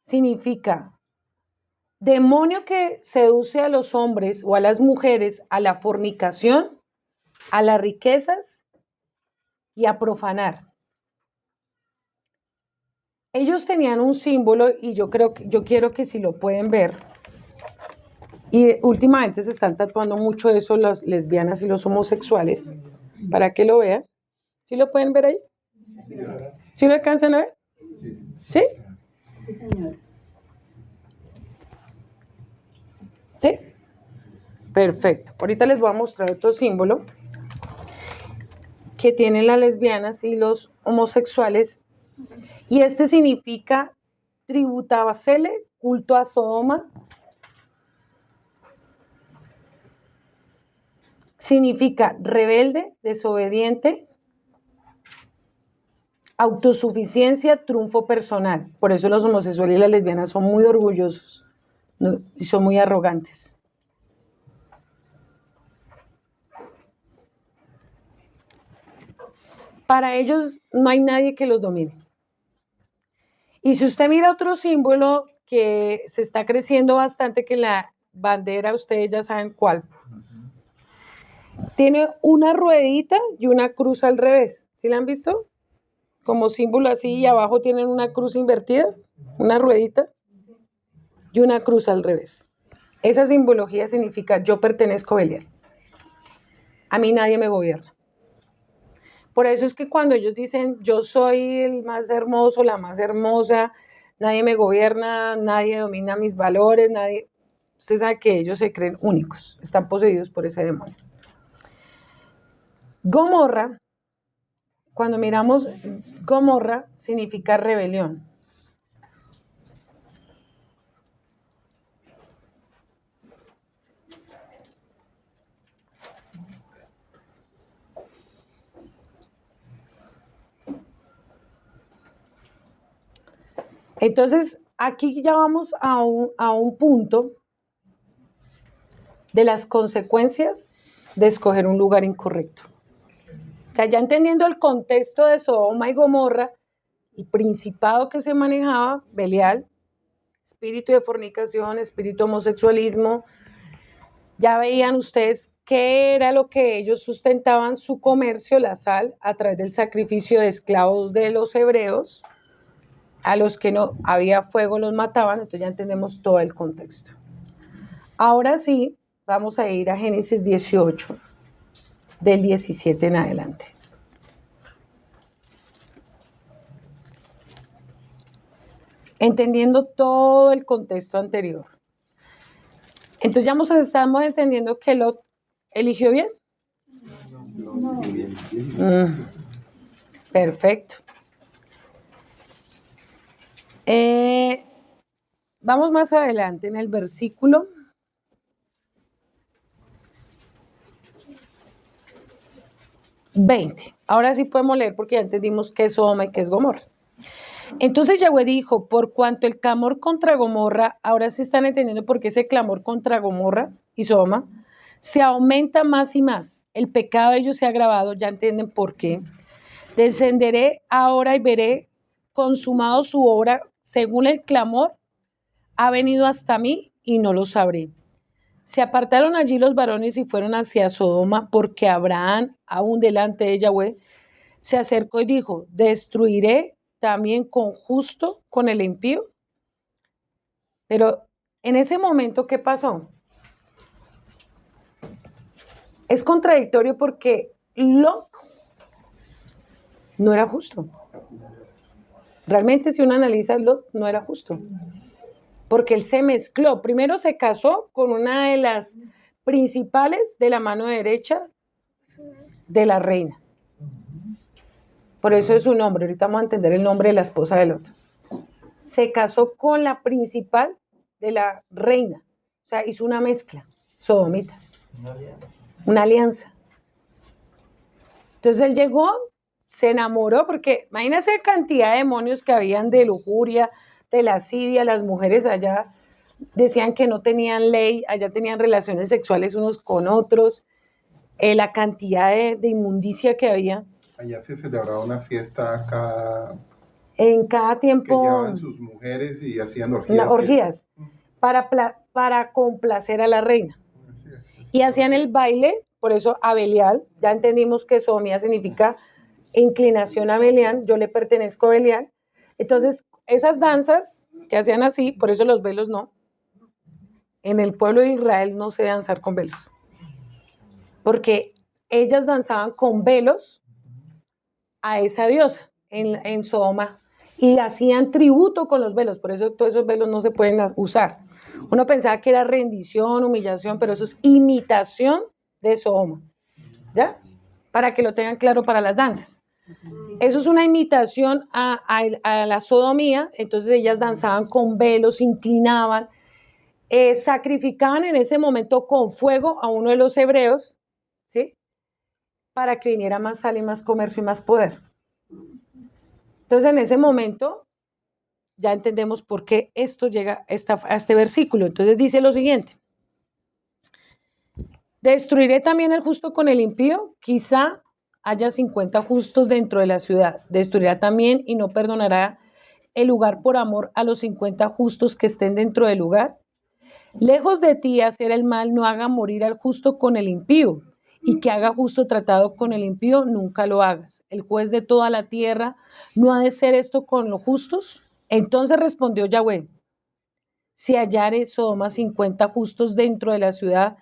Speaker 1: significa demonio que seduce a los hombres o a las mujeres a la fornicación, a las riquezas y a profanar. Ellos tenían un símbolo y yo quiero que si lo pueden ver, y últimamente se están tatuando mucho eso las lesbianas y los homosexuales, para que lo vean. ¿Sí lo pueden ver ahí? ¿Sí lo alcanzan a ver? ¿Sí?
Speaker 3: Sí, señor.
Speaker 1: ¿Sí? Perfecto. Ahorita les voy a mostrar otro símbolo que tienen las lesbianas y los homosexuales. Y este significa tributabacele, culto a Sodoma. Significa rebelde, desobediente, autosuficiencia, triunfo personal. Por eso los homosexuales y las lesbianas son muy orgullosos, ¿no? Y son muy arrogantes. Para ellos no hay nadie que los domine. Y si usted mira otro símbolo que se está creciendo bastante, que la bandera, ustedes ya saben cuál. Tiene una ruedita y una cruz al revés. ¿Sí la han visto? Como símbolo así, y abajo tienen una cruz invertida, una ruedita y una cruz al revés. Esa simbología significa yo pertenezco a Belial. A mí nadie me gobierna. Por eso es que cuando ellos dicen yo soy el más hermoso, la más hermosa, nadie me gobierna, nadie domina mis valores, nadie... Usted sabe que ellos se creen únicos, están poseídos por ese demonio. Gomorra, cuando miramos Gomorra, significa rebelión. Entonces, aquí ya vamos a un punto de las consecuencias de escoger un lugar incorrecto. O sea, ya entendiendo el contexto de Sodoma y Gomorra, el principado que se manejaba, Belial, espíritu de fornicación, espíritu de homosexualismo, ya veían ustedes qué era lo que ellos sustentaban su comercio, la sal, a través del sacrificio de esclavos de los hebreos. A los que no había fuego los mataban, entonces ya entendemos todo el contexto. Ahora sí, vamos a ir a Génesis 18, del 17 en adelante. Entendiendo todo el contexto anterior. Entonces ya estamos entendiendo que Lot eligió bien. Perfecto. Vamos más adelante en el versículo 20. Ahora sí podemos leer porque ya entendimos qué es Sodoma y qué es Gomorra. Entonces Yahweh dijo, por cuanto el clamor contra Gomorra, ahora sí están entendiendo por qué ese clamor contra Gomorra y Sodoma se aumenta más y más. El pecado de ellos se ha agravado, ya entienden por qué. Descenderé ahora y veré consumado su obra según el clamor ha venido hasta mí y no lo sabré. Se apartaron allí los varones y fueron hacia Sodoma, porque Abraham, aún delante de Yahweh, se acercó y dijo, ¿destruiré también con justo con el impío? Pero en ese momento, ¿qué pasó? Es contradictorio porque Lot no era justo. Realmente, si uno analiza, Lot no era justo. Porque él se mezcló. Primero se casó con una de las principales de la mano derecha de la reina. Por eso es su nombre. Ahorita vamos a entender el nombre de la esposa de Lot. Se casó con la principal de la reina. O sea, hizo una mezcla sodomita. Una alianza. Entonces él llegó, se enamoró, porque imagínense la cantidad de demonios que habían de lujuria, de lascivia. Las mujeres allá decían que no tenían ley, allá tenían relaciones sexuales unos con otros. la cantidad de inmundicia que había.
Speaker 2: Allá se celebraba una fiesta cada
Speaker 1: En cada
Speaker 2: que
Speaker 1: tiempo,
Speaker 2: llevaban sus mujeres y hacían orgías.
Speaker 1: orgías, para complacer a la reina.
Speaker 2: Así es.
Speaker 1: Y hacían el baile, por eso a Belial, ya entendimos que Sodomía significa inclinación a Belial, yo le pertenezco a Belial. Entonces, esas danzas que hacían así, por eso los velos no. En el pueblo de Israel no se debe danzar con velos, porque ellas danzaban con velos a esa diosa en Sodoma y hacían tributo con los velos, por eso todos esos velos no se pueden usar. Uno pensaba que era rendición, humillación, pero eso es imitación de Sodoma, ¿ya? Para que lo tengan claro para las danzas. Eso es una imitación a la sodomía, entonces ellas danzaban con velos, se inclinaban, sacrificaban en ese momento con fuego a uno de los hebreos, ¿sí? Para que viniera más sal y más comercio y más poder. Entonces en ese momento ya entendemos por qué esto llega a este versículo. Entonces dice lo siguiente: destruiré también el justo con el impío, quizá haya 50 justos dentro de la ciudad. Destruirá también y no perdonará el lugar por amor a los 50 justos que estén dentro del lugar. Lejos de ti hacer el mal, no haga morir al justo con el impío, y que haga justo tratado con el impío, nunca lo hagas. El juez de toda la tierra no ha de ser esto con los justos. Entonces respondió Yahweh: si hallare Sodoma 50 justos dentro de la ciudad,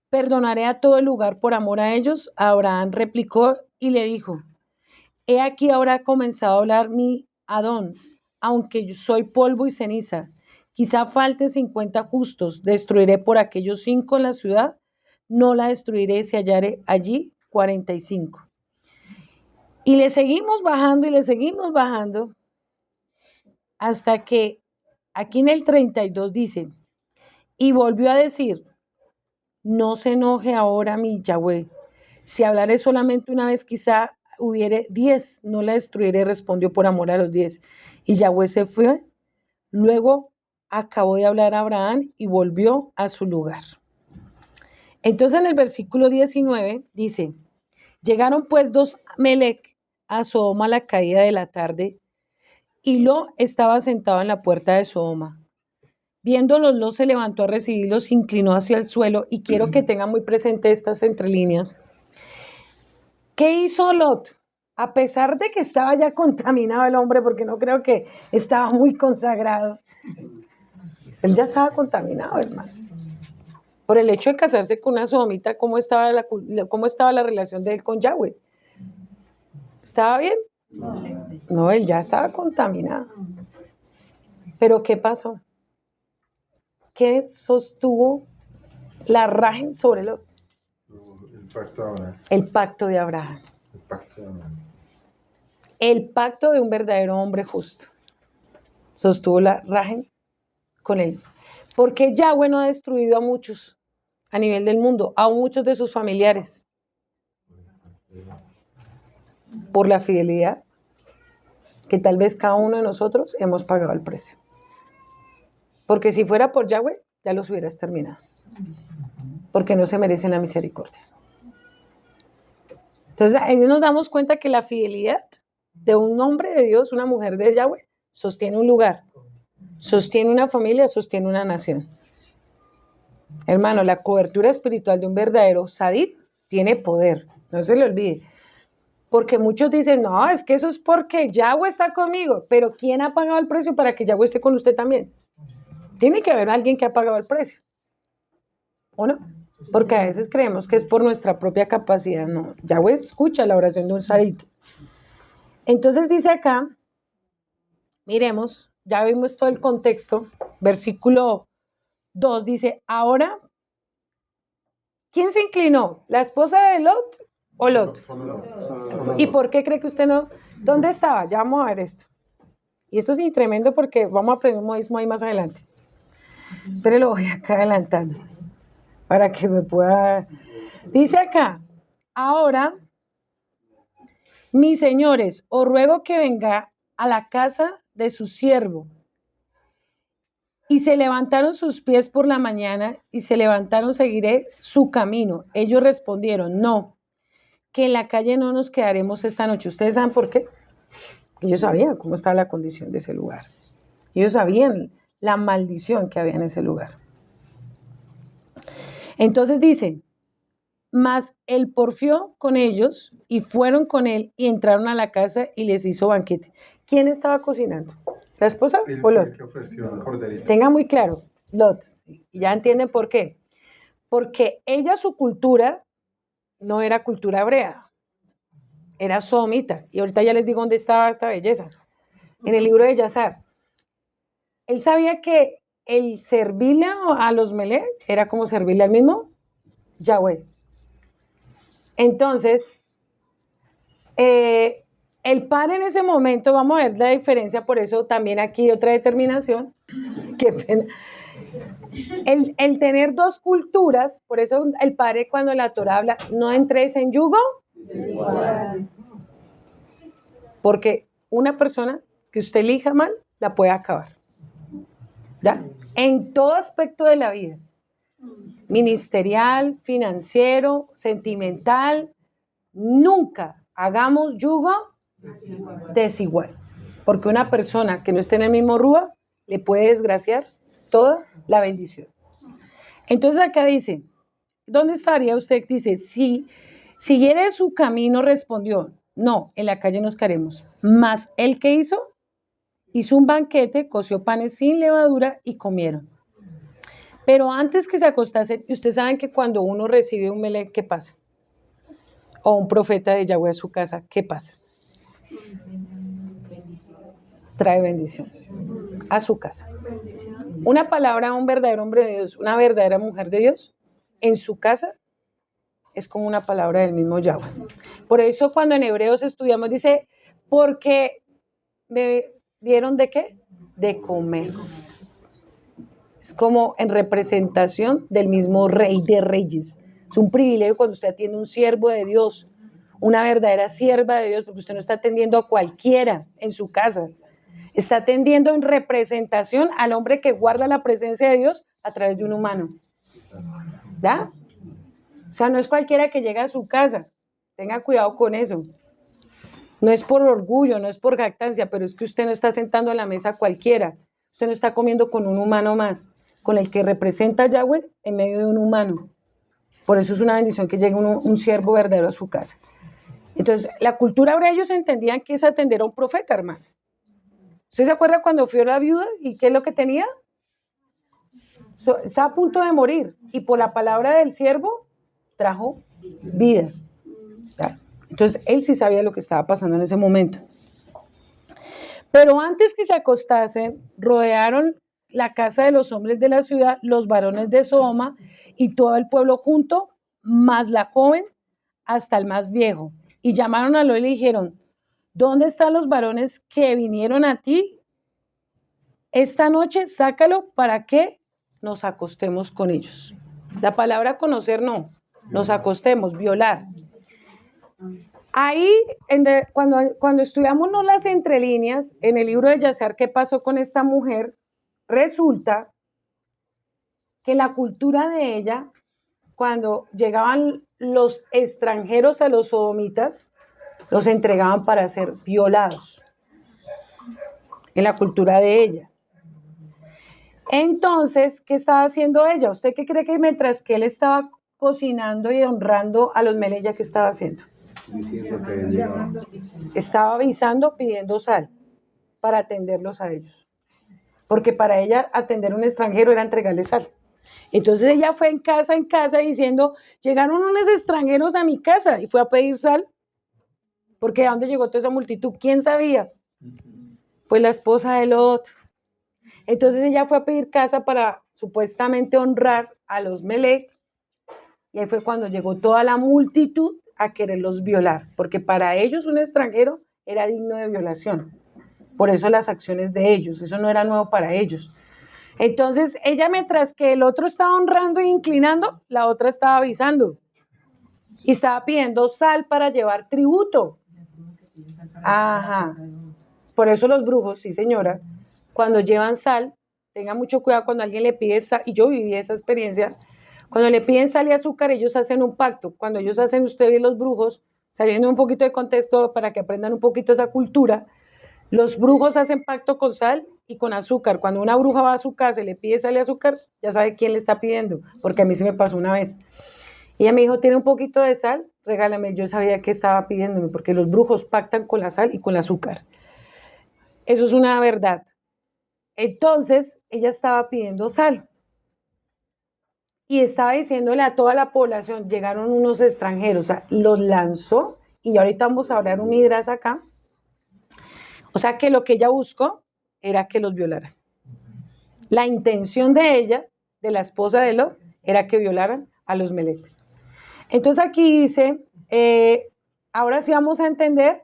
Speaker 1: perdonaré a todo el lugar por amor a ellos. Abraham replicó y le dijo: he aquí ahora ha comenzado a hablar mi Adón, aunque yo soy polvo y ceniza. Quizá falten 50 justos, destruiré por aquellos 5 en la ciudad, no la destruiré si hallare allí 45. Y le seguimos bajando y le seguimos bajando hasta que aquí en el 32 dice: y volvió a decir: no se enoje ahora mi Yahweh, si hablaré solamente una vez, quizá hubiere 10, no la destruiré, respondió por amor a los 10. Y Yahweh se fue, luego acabó de hablar a Abraham y volvió a su lugar. Entonces en el versículo 19 dice: llegaron pues dos Melec a Sodoma a la caída de la tarde, y Lot estaba sentado en la puerta de Sodoma. Viéndolos, Lot se levantó a recibirlos, se inclinó hacia el suelo, y quiero que tengan muy presente estas entre líneas. ¿Qué hizo Lot? A pesar de que estaba ya contaminado el hombre, porque no creo que estaba muy consagrado, él ya estaba contaminado, hermano. Por el hecho de casarse con una sodomita, ¿cómo estaba la relación de él con Yahweh? ¿Estaba bien? No, él ya estaba contaminado. ¿Pero qué pasó? ¿Qué sostuvo la rajen sobre Lot?
Speaker 2: El pacto de Abraham.
Speaker 1: El pacto de Abraham.
Speaker 2: El pacto de Abraham.
Speaker 1: El pacto de un verdadero hombre justo. Sostuvo la rajen con él. Porque Yahweh no ha destruido a muchos a nivel del mundo, a muchos de sus familiares, por la fidelidad que tal vez cada uno de nosotros hemos pagado el precio. Porque si fuera por Yahweh, ya los hubiera exterminado, porque no se merecen la misericordia. Entonces ahí nos damos cuenta que la fidelidad de un hombre de Dios, una mujer de Yahweh, sostiene un lugar, sostiene una familia, sostiene una nación. Hermano, la cobertura espiritual de un verdadero sadit tiene poder, no se le olvide. Porque muchos dicen: no, es que eso es porque Yahweh está conmigo. Pero ¿quién ha pagado el precio para que Yahweh esté con usted también? Tiene que haber alguien que ha pagado el precio, ¿o no? Porque a veces creemos que es por nuestra propia capacidad. No, Yahweh escucha la oración de un sadit. Entonces dice acá, miremos, ya vimos todo el contexto, versículo 2 dice: ahora, ¿quién se inclinó? ¿La esposa de Lot o Lot? ¿Y por qué cree que usted no? ¿Dónde estaba? Ya vamos a ver esto. Y esto es tremendo porque vamos a aprender un modismo ahí más adelante. Pero lo voy acá adelantando para que me pueda... Dice acá: ahora, mis señores, os ruego que venga a la casa de su siervo Y se levantaron sus pies por la mañana y se levantaron, seguiré su camino. Ellos respondieron, no, que en la calle no nos quedaremos esta noche. ¿Ustedes saben por qué? Ellos sabían cómo estaba la condición de ese lugar. Ellos sabían la maldición que había en ese lugar. Entonces dice, mas él porfió con ellos y fueron con él y entraron a la casa y les hizo banquete. ¿Quién estaba cocinando? ¿La esposa
Speaker 2: Él
Speaker 1: o
Speaker 2: fue el
Speaker 1: Lot?
Speaker 2: que ofreció el corderito.
Speaker 1: Tenga muy claro, Lot. Y ya entienden por qué. Porque ella, su cultura, no era cultura hebrea, era sodomita. Y ahorita ya les digo dónde estaba esta belleza. En el libro de Yazar. Él sabía que el servirle a los Melech era como servirle al mismo Yahweh. Entonces, el padre en ese momento, vamos a ver la diferencia, por eso también aquí otra determinación, qué pena. El tener dos culturas, por eso el padre cuando la Torá habla, no entres en yugo, porque una persona que usted elija mal, la puede acabar. ¿Ya? En todo aspecto de la vida, ministerial, financiero, sentimental, nunca hagamos yugo desigual, porque una persona que no esté en el mismo rúa le puede desgraciar toda la bendición. Entonces acá dice, ¿dónde estaría usted? Dice, si siguiere su camino, respondió, no, en la calle nos quedaremos. Mas él que hizo un banquete, coció panes sin levadura y comieron. Pero antes que se acostasen, y ustedes saben que cuando uno recibe un melech, ¿qué pasa? O un profeta de Yahweh a su casa, ¿qué pasa? Trae bendiciones a su casa. Una palabra a un verdadero hombre de Dios, una verdadera mujer de Dios, en su casa, es como una palabra del mismo Yahweh. Por eso cuando en Hebreos estudiamos, dice, porque me dieron ¿de qué? De comer. Es como en representación del mismo Rey de Reyes. Es un privilegio cuando usted atiende un siervo de Dios, una verdadera sierva de Dios, porque usted no está atendiendo a cualquiera en su casa. Está atendiendo en representación al hombre que guarda la presencia de Dios a través de un humano. ¿Ya? O sea, no es cualquiera que llega a su casa. Tenga cuidado con eso. No es por orgullo, no es por jactancia, pero es que usted no está sentando a la mesa a cualquiera. Usted no está comiendo con un humano más, con el que representa a Yahweh en medio de un humano. Por eso es una bendición que llegue un siervo verdadero a su casa. Entonces, la cultura hebrea, ellos entendían que es atender a un profeta, hermano. ¿Usted se acuerda cuando fue la viuda y qué es lo que tenía? Está a punto de morir y por la palabra del siervo trajo vida. Entonces, él sí sabía lo que estaba pasando en ese momento. Pero antes que se acostasen, rodearon la casa de los hombres de la ciudad, los varones de Sodoma y todo el pueblo junto, más la joven hasta el más viejo. Y llamaron a Lot y le dijeron, ¿dónde están los varones que vinieron a ti esta noche? Sácalo para que nos acostemos con ellos. La palabra conocer no, nos acostemos, violar. Ahí, cuando estudiamos las entrelíneas, en el libro de Yazar, ¿qué pasó con esta mujer? Resulta que la cultura de ella, cuando llegaban los extranjeros a los sodomitas, los entregaban para ser violados. En la cultura de ella. Entonces, ¿qué estaba haciendo ella? ¿Usted qué cree que mientras que él estaba cocinando y honrando a los Melech, qué estaba haciendo?
Speaker 2: Diciendo que él llegaba.
Speaker 1: Estaba avisando, pidiendo sal para atenderlos a ellos. Porque para ella atender a un extranjero era entregarle sal. Entonces ella fue en casa diciendo, llegaron unos extranjeros a mi casa y fue a pedir sal. Porque ¿a dónde llegó toda esa multitud? ¿Quién sabía? Pues la esposa de Lot. Entonces ella fue a pedir casa para supuestamente honrar a los Melech. Y ahí fue cuando llegó toda la multitud a quererlos violar, porque para ellos un extranjero era digno de violación. Por eso las acciones de ellos, eso no era nuevo para ellos. Entonces ella, mientras que el otro estaba honrando e inclinando, la otra estaba avisando. Y estaba pidiendo sal para llevar tributo. Ajá. Por eso los brujos, sí señora, cuando llevan sal, tenga mucho cuidado cuando alguien le pide sal, y yo viví esa experiencia, cuando le piden sal y azúcar, ellos hacen un pacto. Cuando ellos hacen, usted ve los brujos, saliendo un poquito de contexto para que aprendan un poquito esa cultura, los brujos hacen pacto con sal y con azúcar. Cuando una bruja va a su casa y le pide sal y azúcar, ya sabe quién le está pidiendo, porque a mí se me pasó una vez. Y ella me dijo, ¿tiene un poquito de sal? Regálame. Yo sabía que estaba pidiéndome, porque los brujos pactan con la sal y con el azúcar. Eso es una verdad. Entonces, ella estaba pidiendo sal. Y estaba diciéndole a toda la población, llegaron unos extranjeros, o sea, los lanzó, y ahorita vamos a hablar un hidras acá. O sea, que lo que ella buscó era que los violaran. La intención de ella, de la esposa de Lot, era que violaran a los Melet. Entonces aquí dice, ahora sí vamos a entender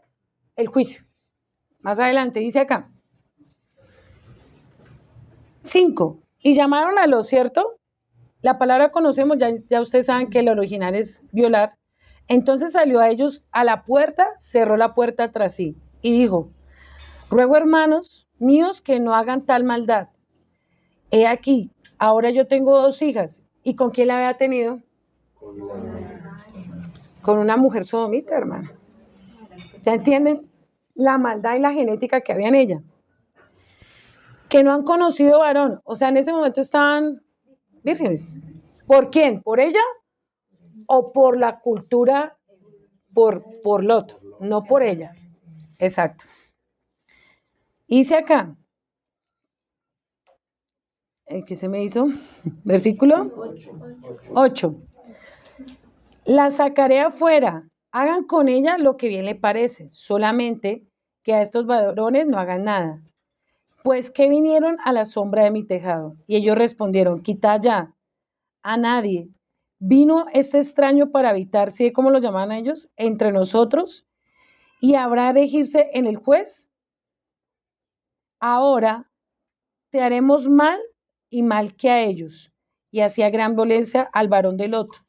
Speaker 1: el juicio. Más adelante dice acá. 5. Y llamaron a Lot, ¿cierto? La palabra conocemos, ya ustedes saben que el original es violar. Entonces salió a ellos a la puerta, cerró la puerta tras sí y dijo, ruego, hermanos míos, que no hagan tal maldad. He aquí, ahora yo tengo 2 hijas. ¿Y con quién la había tenido? Con una mujer sodomita, hermano. ¿Ya entienden la maldad y la genética que había en ella? Que no han conocido varón. O sea, en ese momento estaban vírgenes. ¿Por quién? ¿Por ella? ¿O por la cultura? Por Lot, no por ella. Exacto. Hice acá. ¿Qué se me hizo? Versículo 8. La sacaré afuera. Hagan con ella lo que bien le parece. Solamente que a estos varones no hagan nada. Pues que vinieron a la sombra de mi tejado. Y ellos respondieron, quita ya. A nadie. Vino este extraño para habitar, ¿sí? ¿Cómo lo llaman a ellos? Entre nosotros. Y habrá de regirse en el juez. Ahora te haremos mal y mal que a ellos. Y hacía gran violencia al varón del otro.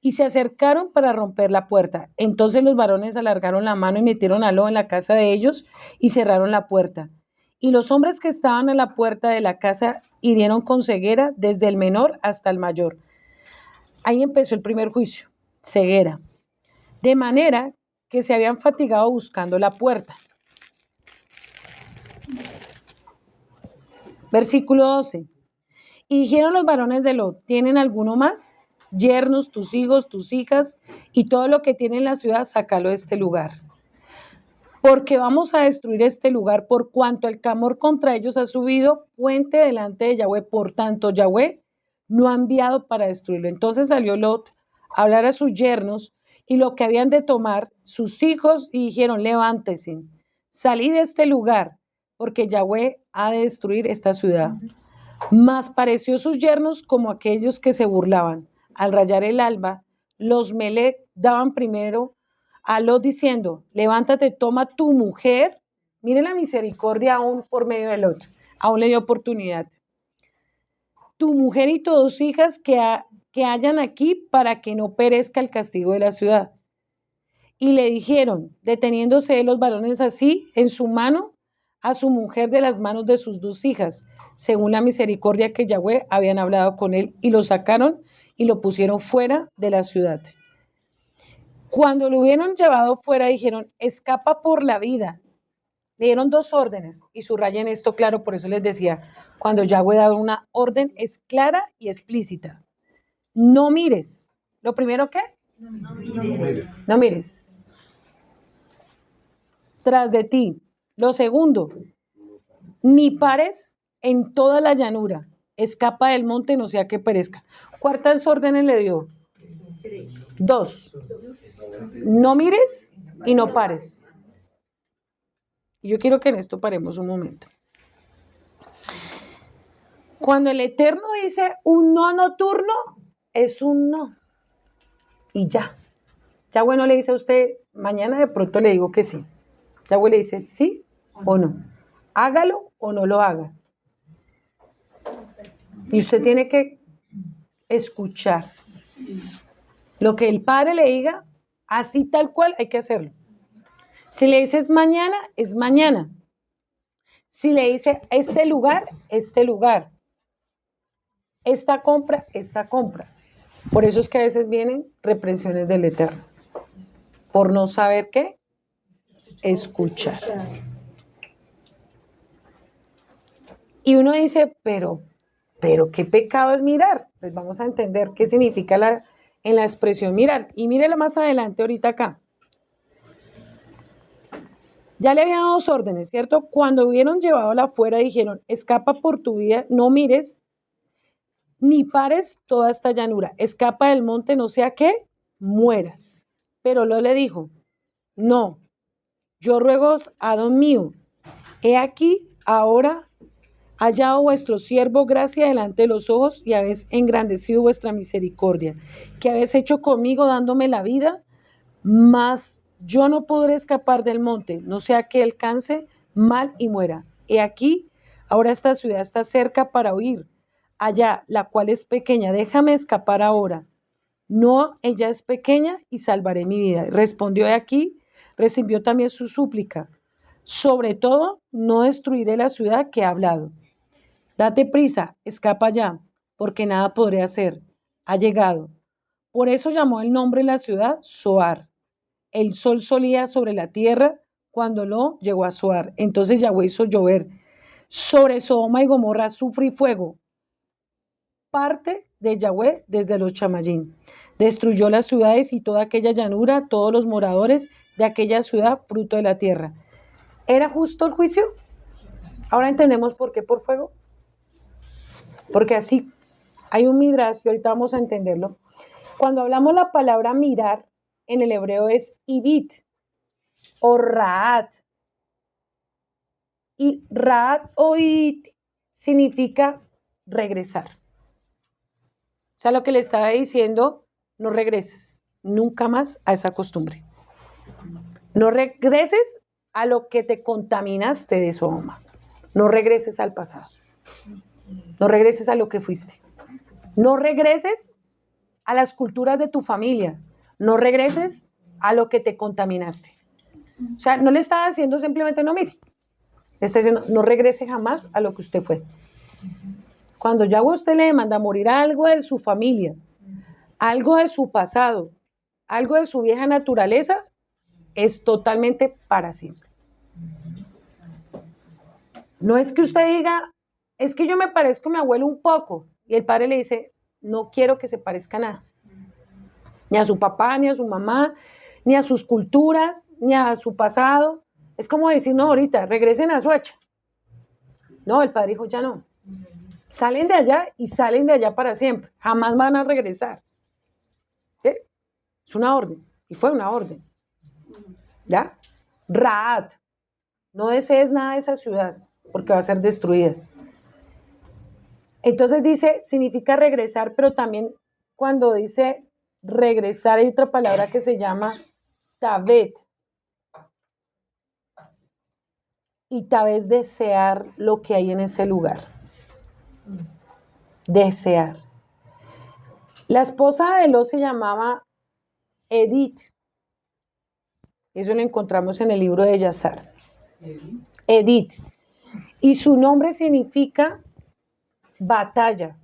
Speaker 1: Y se acercaron para romper la puerta. Entonces los varones alargaron la mano y metieron a Lot en la casa de ellos y cerraron la puerta. Y los hombres que estaban a la puerta de la casa hirieron con ceguera desde el menor hasta el mayor. Ahí empezó el primer juicio, ceguera. De manera que se habían fatigado buscando la puerta. Versículo 12. Y dijeron los varones de Lot, ¿tienen alguno más? Yernos, tus hijos, tus hijas, y todo lo que tiene en la ciudad, sácalo de este lugar. Porque vamos a destruir este lugar, por cuanto el clamor contra ellos ha subido puente delante de Yahweh. Por tanto, Yahweh no ha enviado para destruirlo. Entonces salió Lot a hablar a sus yernos y lo que habían de tomar sus hijos, y dijeron, levántense, salid de este lugar, porque Yahweh ha de destruir esta ciudad. Mas pareció sus yernos como aquellos que se burlaban. Al rayar el alba, los Melec daban primero a Lot diciendo, levántate, toma tu mujer. Miren la misericordia aún por medio de Lot. Aún le dio oportunidad. Tu mujer y tus hijas que hayan aquí para que no perezca el castigo de la ciudad. Y le dijeron, deteniéndose los varones así en su mano, a su mujer de las manos de sus 2 hijas, según la misericordia que Yahweh habían hablado con él, y lo sacaron y lo pusieron fuera de la ciudad. Cuando lo hubieron llevado fuera, dijeron, escapa por la vida. Le dieron 2 órdenes, y subrayen esto claro, por eso les decía, cuando Yahweh da una orden es clara y explícita. No mires. ¿Lo primero qué?
Speaker 3: No mires.
Speaker 1: No mires. Tras de ti. Lo segundo, ni pares en toda la llanura. Escapa del monte, no sea que perezca. ¿Cuántas órdenes le dio? 2. No mires y no pares. Y yo quiero que en esto paremos un momento. Cuando el Eterno dice un no nocturno, es un no. Y ya. Yahweh no le dice a usted, mañana de pronto le digo que sí. Yahweh le dice sí o no. Hágalo o no lo haga. Y usted tiene que escuchar. Lo que el Padre le diga, así tal cual hay que hacerlo. Si le dice es mañana, es mañana. Si le dice este lugar, este lugar. esta compra, esta compra. Por eso es que a veces vienen reprensiones del Eterno. Por no saber qué, escuchar. Y uno dice, pero qué pecado es mirar. Pues vamos a entender qué significa en la expresión mirar. Y mírela más adelante, ahorita acá. Ya le había dado 2 órdenes, ¿cierto? Cuando hubieron llevado la afuera, dijeron, escapa por tu vida, no mires, ni pares toda esta llanura. Escapa del monte, no sea que mueras. Pero Lot le dijo, no, yo ruego a Adón mío, he aquí, ahora hallado vuestro siervo gracia delante de los ojos y habéis engrandecido vuestra misericordia, que habéis hecho conmigo dándome la vida, mas yo no podré escapar del monte, no sea que alcance mal y muera. He aquí, ahora esta ciudad está cerca para huir, allá, la cual es pequeña, déjame escapar ahora. No, ella es pequeña y salvaré mi vida. Respondió de aquí, recibió también su súplica. Sobre todo, no destruiré la ciudad que he hablado. Date prisa, escapa ya, porque nada podré hacer. Ha llegado. Por eso llamó el nombre de la ciudad Zoar. El sol solía sobre la tierra cuando Lot llegó a Zoar. Entonces Yahweh hizo llover sobre Sodoma y Gomorra azufre y fuego. Parte de Yahweh desde los Chamayín. Destruyó las ciudades y toda aquella llanura, todos los moradores de aquella ciudad, fruto de la tierra. ¿Era justo el juicio? Ahora entendemos por qué por fuego. Porque así hay un midrash y ahorita vamos a entenderlo. Cuando hablamos la palabra mirar, en el hebreo es ibit o raat. Y raat o it significa regresar. O sea, lo que le estaba diciendo, no regreses nunca más a esa costumbre. No regreses a lo que te contaminaste de Sodoma. No regreses al pasado. No regreses a lo que fuiste. No regreses a las culturas de tu familia. No regreses a lo que te contaminaste. O sea, no le estaba diciendo simplemente no mire. Le está diciendo no regrese jamás a lo que usted fue. Cuando ya usted le manda morir algo de su familia, algo de su pasado, algo de su vieja naturaleza, es totalmente para siempre. No es que usted diga, es que yo me parezco a mi abuelo un poco, y el padre le dice, no quiero que se parezca a nada, ni a su papá, ni a su mamá, ni a sus culturas, ni a su pasado. Es como decir, no, ahorita, regresen a Suacha. No, el padre dijo, ya no. Salen de allá y salen de allá para siempre. Jamás van a regresar. ¿Sí? Es una orden. Y fue una orden. ¿Ya? Raat. No desees nada de esa ciudad porque va a ser destruida. Entonces dice, significa regresar, pero también cuando dice regresar hay otra palabra que se llama tabet. Y tabet es desear lo que hay en ese lugar. Desear. La esposa de Lot se llamaba Edith. Eso lo encontramos en el libro de Yazar. Edith. Y su nombre significa batalla,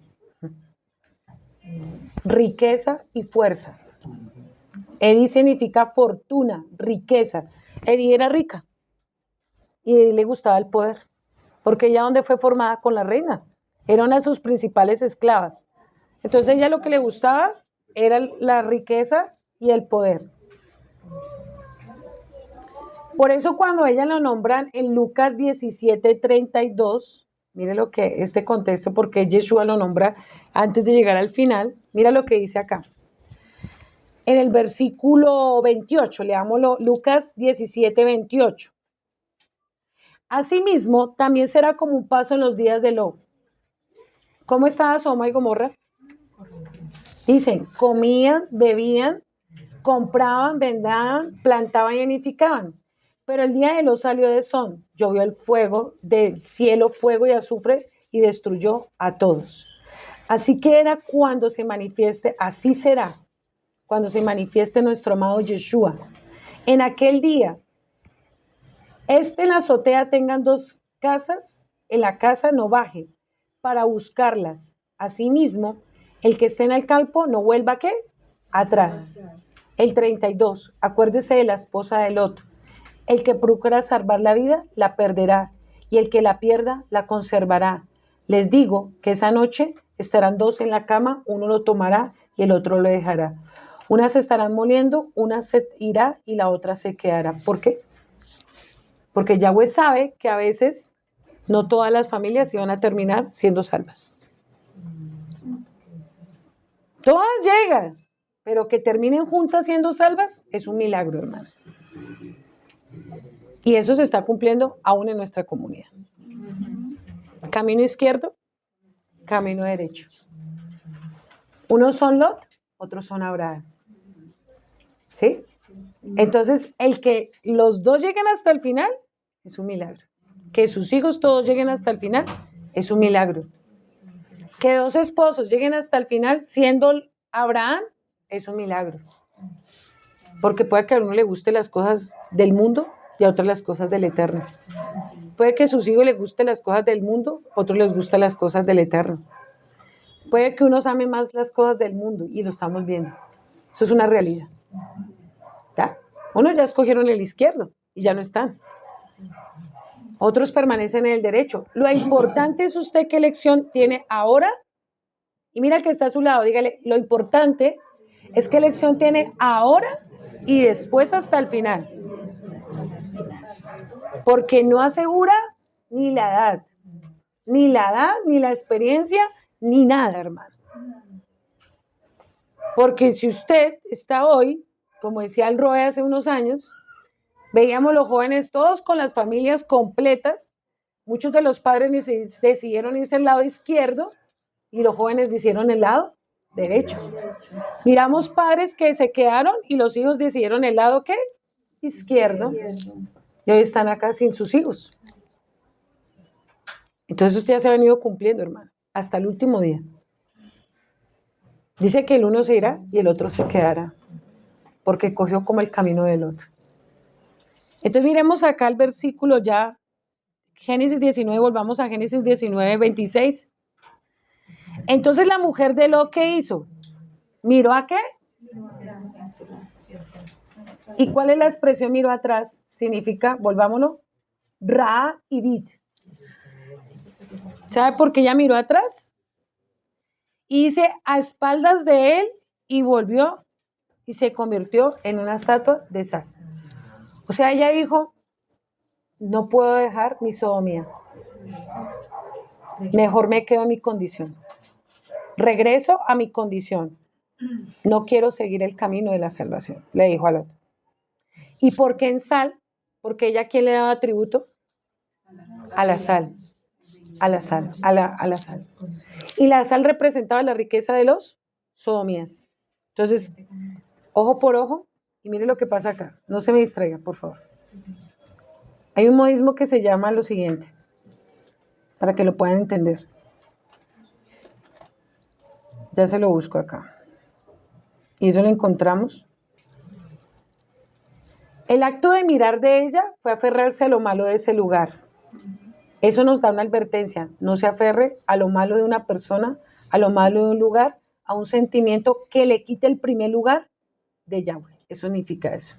Speaker 1: riqueza y fuerza. Edith significa fortuna, riqueza. Edith era rica y le gustaba el poder, porque ella donde fue formada con la reina, era una de sus principales esclavas. Entonces ella lo que le gustaba era la riqueza y el poder. Por eso cuando ella lo nombran en Lucas 17:32, mire lo que este contexto, porque Yeshua lo nombra antes de llegar al final, mira lo que dice acá. En el versículo 28, leámoslo, Lucas 17:28. Asimismo, también será como un paso en los días de Lot. ¿Cómo estaba Sodoma y Gomorra? Dicen, comían, bebían, compraban, vendaban, plantaban y edificaban. Pero el día de Lot salió de Son, llovió el fuego del cielo, fuego y azufre, y destruyó a todos. Así que era cuando se manifieste, así será, cuando se manifieste nuestro amado Yeshua. En aquel día, en la azotea tengan 2 casas, en la casa no baje, para buscarlas, Asimismo, el que esté en el campo no vuelva, ¿qué? Atrás. El 32, acuérdese de la esposa de Lot. El que procura salvar la vida, la perderá, y el que la pierda, la conservará. Les digo que esa noche estarán dos en la cama, uno lo tomará y el otro lo dejará. Unas se estarán moliendo, una se irá y la otra se quedará. ¿Por qué? Porque Yahweh sabe que a veces no todas las familias iban a terminar siendo salvas. Todas llegan, pero que terminen juntas siendo salvas es un milagro, hermano. Y eso se está cumpliendo aún en nuestra comunidad. Camino izquierdo, camino derecho. Unos son Lot, otros son Abraham. ¿Sí? Entonces, el que los dos lleguen hasta el final es un milagro. Que sus hijos todos lleguen hasta el final es un milagro. Que dos esposos lleguen hasta el final siendo Abraham es un milagro. Porque puede que a uno le guste las cosas del mundo y a otros las cosas del eterno. Puede que a sus hijos les gusten las cosas del mundo, a otros les gustan las cosas del eterno. Puede que unos amen más las cosas del mundo y lo estamos viendo. Eso es una realidad. ¿Ya? Unos ya escogieron el izquierdo y ya no están. Otros permanecen en el derecho. Lo importante es usted qué elección tiene ahora. Y mira el que está a su lado, dígale, lo importante es qué elección tiene ahora y después hasta el final. Porque no asegura ni la edad, ni la experiencia, ni nada, hermano. Porque si usted está hoy, como decía el Roe hace unos años, veíamos los jóvenes todos con las familias completas, muchos de los padres decidieron irse al lado izquierdo y los jóvenes decidieron el lado derecho. Miramos padres que se quedaron y los hijos decidieron el lado, ¿qué? Izquierdo. Y hoy están acá sin sus hijos. Entonces usted ya se ha venido cumpliendo, hermano, hasta el último día. Dice que el uno se irá y el otro se quedará, porque cogió como el camino del otro. Entonces miremos acá el versículo ya, Génesis 19, volvamos a Génesis 19, 26. Entonces la mujer de Lot, ¿qué hizo? ¿Miró a qué? ¿Y cuál es la expresión miró atrás? Significa, volvámonos, Ra y Bit. ¿Sabe por qué ella miró atrás? Y dice, a espaldas de él, y volvió y se convirtió en una estatua de sal. O sea, ella dijo, no puedo dejar mi sodomía. Mejor me quedo en mi condición. Regreso a mi condición. No quiero seguir el camino de la salvación, le dijo a Lot. ¿Y por qué en sal? Porque ella, ¿quién le daba tributo? A la sal. A la sal, a la sal. Y la sal representaba la riqueza de los sodomías. Entonces, ojo por ojo, y mire lo que pasa acá. No se me distraiga, por favor. Hay un modismo que se llama lo siguiente, para que lo puedan entender. Ya se lo busco acá. Y eso lo encontramos. El acto de mirar de ella fue aferrarse a lo malo de ese lugar. Eso nos da una advertencia. No se aferre a lo malo de una persona, a lo malo de un lugar, a un sentimiento que le quite el primer lugar de Yahweh. Eso significa eso.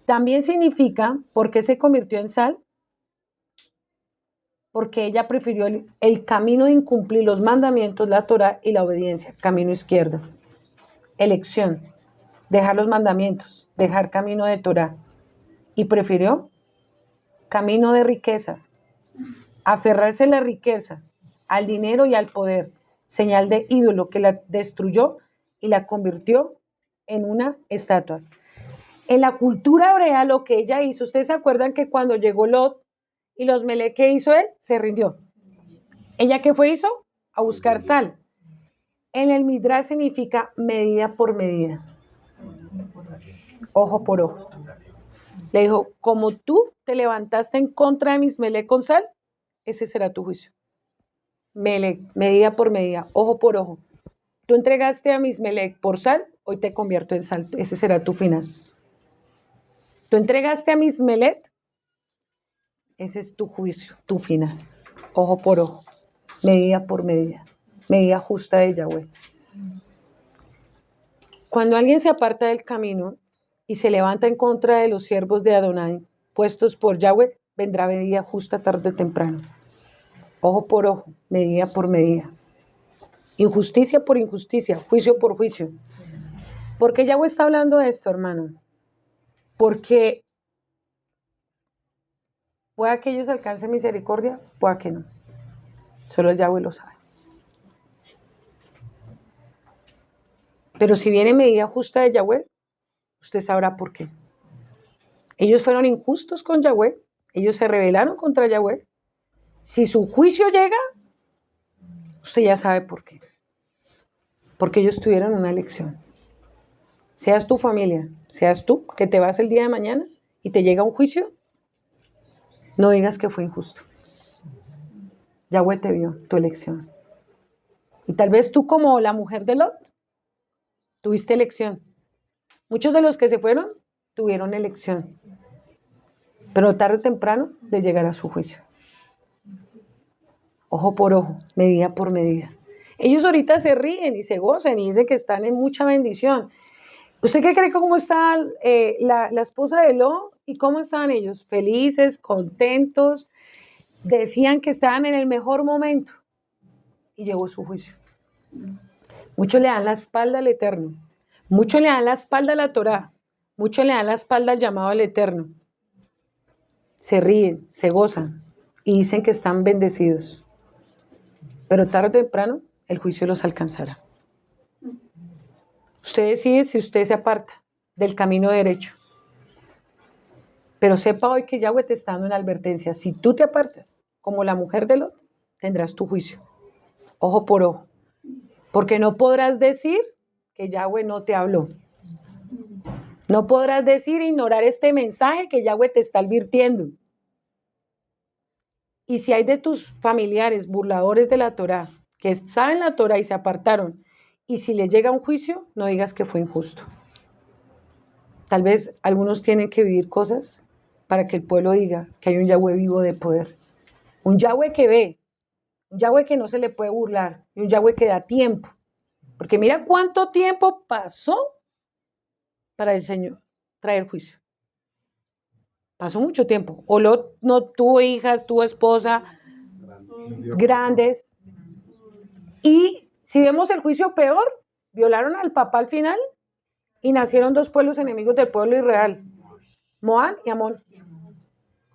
Speaker 1: También significa, ¿por qué se convirtió en sal? Porque ella prefirió el camino de incumplir los mandamientos, la Torah y la obediencia, camino izquierdo. Elección, dejar los mandamientos, dejar camino de Torah. Y prefirió camino de riqueza, aferrarse a la riqueza, al dinero y al poder, señal de ídolo que la destruyó y la convirtió en una estatua. En la cultura hebrea lo que ella hizo, ustedes se acuerdan que cuando llegó Lot y los Melec, ¿qué hizo él? Se rindió. ¿Ella qué fue? Hizo a buscar sal. En el Midrash significa medida por medida, ojo por ojo. Le dijo, como tú te levantaste en contra de mis Melec con sal, ese será tu juicio. Melec, medida por medida, ojo por ojo. Tú entregaste a mis Melec por sal, hoy te convierto en sal, ese será tu final. Tú entregaste a mis Melec, ese es tu juicio, tu final. Ojo por ojo, medida por medida. medida justa de Yahweh. Cuando alguien se aparta del camino y se levanta en contra de los siervos de Adonai, puestos por Yahweh, vendrá medida justa tarde o temprano. Ojo por ojo, medida por medida. Injusticia por injusticia, juicio por juicio. ¿Por qué Yahweh está hablando de esto, hermano? Porque pueda que ellos alcancen misericordia, pueda que no. Solo el Yahweh lo sabe. Pero si viene medida justa de Yahweh, usted sabrá por qué. Ellos fueron injustos con Yahweh, ellos se rebelaron contra Yahweh. Si su juicio llega, usted ya sabe por qué. Porque ellos tuvieron una elección. Seas tu familia, seas tú, que te vas el día de mañana y te llega un juicio, no digas que fue injusto. Yahweh te vio tu elección. Y tal vez tú, como la mujer de Lot, tuviste elección. Muchos de los que se fueron tuvieron elección. Pero tarde o temprano les llegará su juicio. Ojo por ojo, medida por medida. Ellos ahorita se ríen y se gozan y dicen que están en mucha bendición. ¿Usted qué cree cómo está la esposa de Lot y cómo estaban ellos? Felices, contentos, decían que estaban en el mejor momento y llegó su juicio. Muchos le dan la espalda al Eterno, muchos le dan la espalda a la Torá, muchos le dan la espalda al llamado al Eterno. Se ríen, se gozan y dicen que están bendecidos. Pero tarde o temprano el juicio los alcanzará. Usted decide si usted se aparta del camino derecho. Pero sepa hoy que Yahweh te está dando una advertencia. Si tú te apartas, como la mujer de Lot, tendrás tu juicio. Ojo por ojo. Porque no podrás decir que Yahweh no te habló. No podrás decir ignorar este mensaje que Yahweh te está advirtiendo. Y si hay de tus familiares burladores de la Torá, que saben la Torá y se apartaron, y si les llega un juicio, no digas que fue injusto. Tal vez algunos tienen que vivir cosas para que el pueblo diga que hay un Yahweh vivo de poder. Un Yahweh que ve, un Yahweh que no se le puede burlar, y un Yahweh que da tiempo. Porque mira cuánto tiempo pasó para el Señor traer juicio. Pasó mucho tiempo. O Lot no tuvo hijas, tuvo esposa, grandes. Y si vemos el juicio peor, violaron al papá al final y nacieron dos pueblos enemigos del pueblo de Israel, Moab y Amón,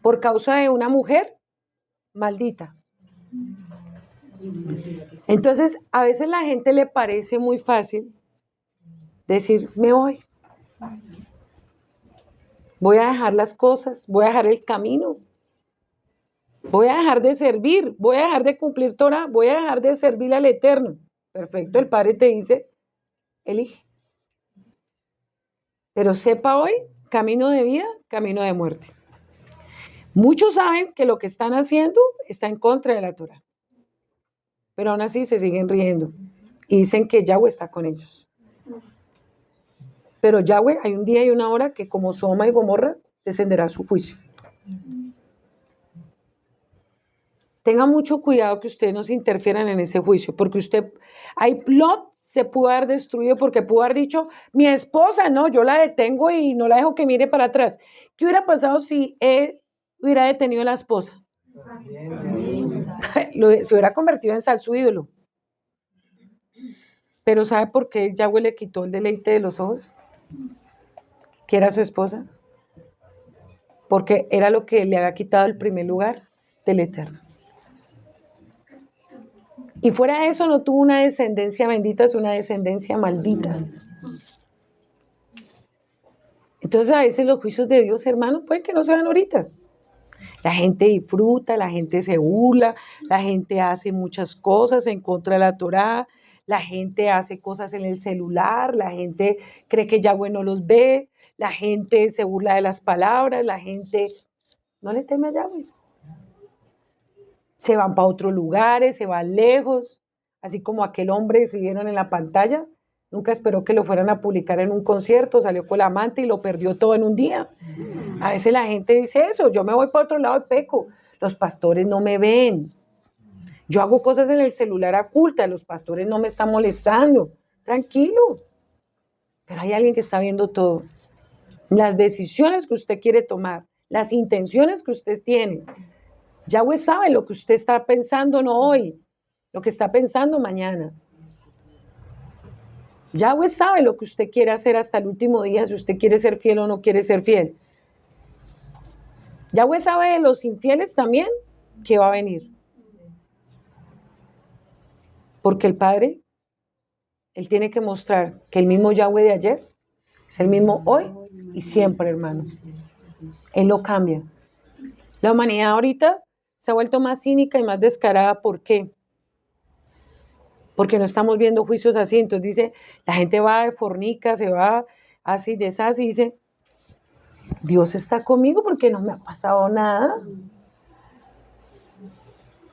Speaker 1: por causa de una mujer maldita. Entonces, a veces a la gente le parece muy fácil decir, me voy a dejar las cosas, voy a dejar el camino, voy a dejar de servir, voy a dejar de cumplir Torah, voy a dejar de servir al Eterno. Perfecto, el Padre te dice, elige. Pero sepa hoy, camino de vida, camino de muerte. Muchos saben que lo que están haciendo está en contra de la Torah, pero aún así se siguen riendo y dicen que Yahweh está con ellos. Pero Yahweh, hay un día y una hora que como Sodoma y Gomorra descenderá su juicio. Tenga mucho cuidado que ustedes no se interfieran en ese juicio, porque Lot se pudo haber destruido porque pudo haber dicho, mi esposa, no, yo la detengo y no la dejo que mire para atrás. ¿Qué hubiera pasado si él hubiera detenido a la esposa? Se hubiera convertido en sal su ídolo. Pero ¿sabe por qué Yahweh le quitó el deleite de los ojos? Que era su esposa. Porque era lo que le había quitado el primer lugar del Eterno. Y fuera de eso no tuvo una descendencia bendita, es una descendencia maldita. Entonces a veces los juicios de Dios, hermanos, pueden que no se vean ahorita. La gente disfruta, la gente se burla, la gente hace muchas cosas en contra de la Torá, la gente hace cosas en el celular, la gente cree que Yahweh no los ve, la gente se burla de las palabras, la gente no le teme a Yahweh. Se van para otros lugares, se van lejos, así como aquel hombre, si vieron en la pantalla, nunca esperó que lo fueran a publicar en un concierto, salió con la amante y lo perdió todo en un día. A veces la gente dice eso, yo me voy para otro lado y peco, los pastores no me ven. Yo hago cosas en el celular ocultas, los pastores no me están molestando. Tranquilo. Pero hay alguien que está viendo todo. Las decisiones que usted quiere tomar, las intenciones que usted tiene. Yahweh sabe lo que usted está pensando no hoy, lo que está pensando mañana. Yahweh sabe lo que usted quiere hacer hasta el último día, si usted quiere ser fiel o no quiere ser fiel. Yahweh sabe de los infieles también que va a venir. Porque el Padre, Él tiene que mostrar que el mismo Yahweh de ayer es el mismo hoy y siempre, hermano. Él lo cambia. La humanidad ahorita se ha vuelto más cínica y más descarada. ¿Por qué? Porque no estamos viendo juicios así. Entonces dice, la gente va de fornica, se va así, deshace y dice, Dios está conmigo porque no me ha pasado nada.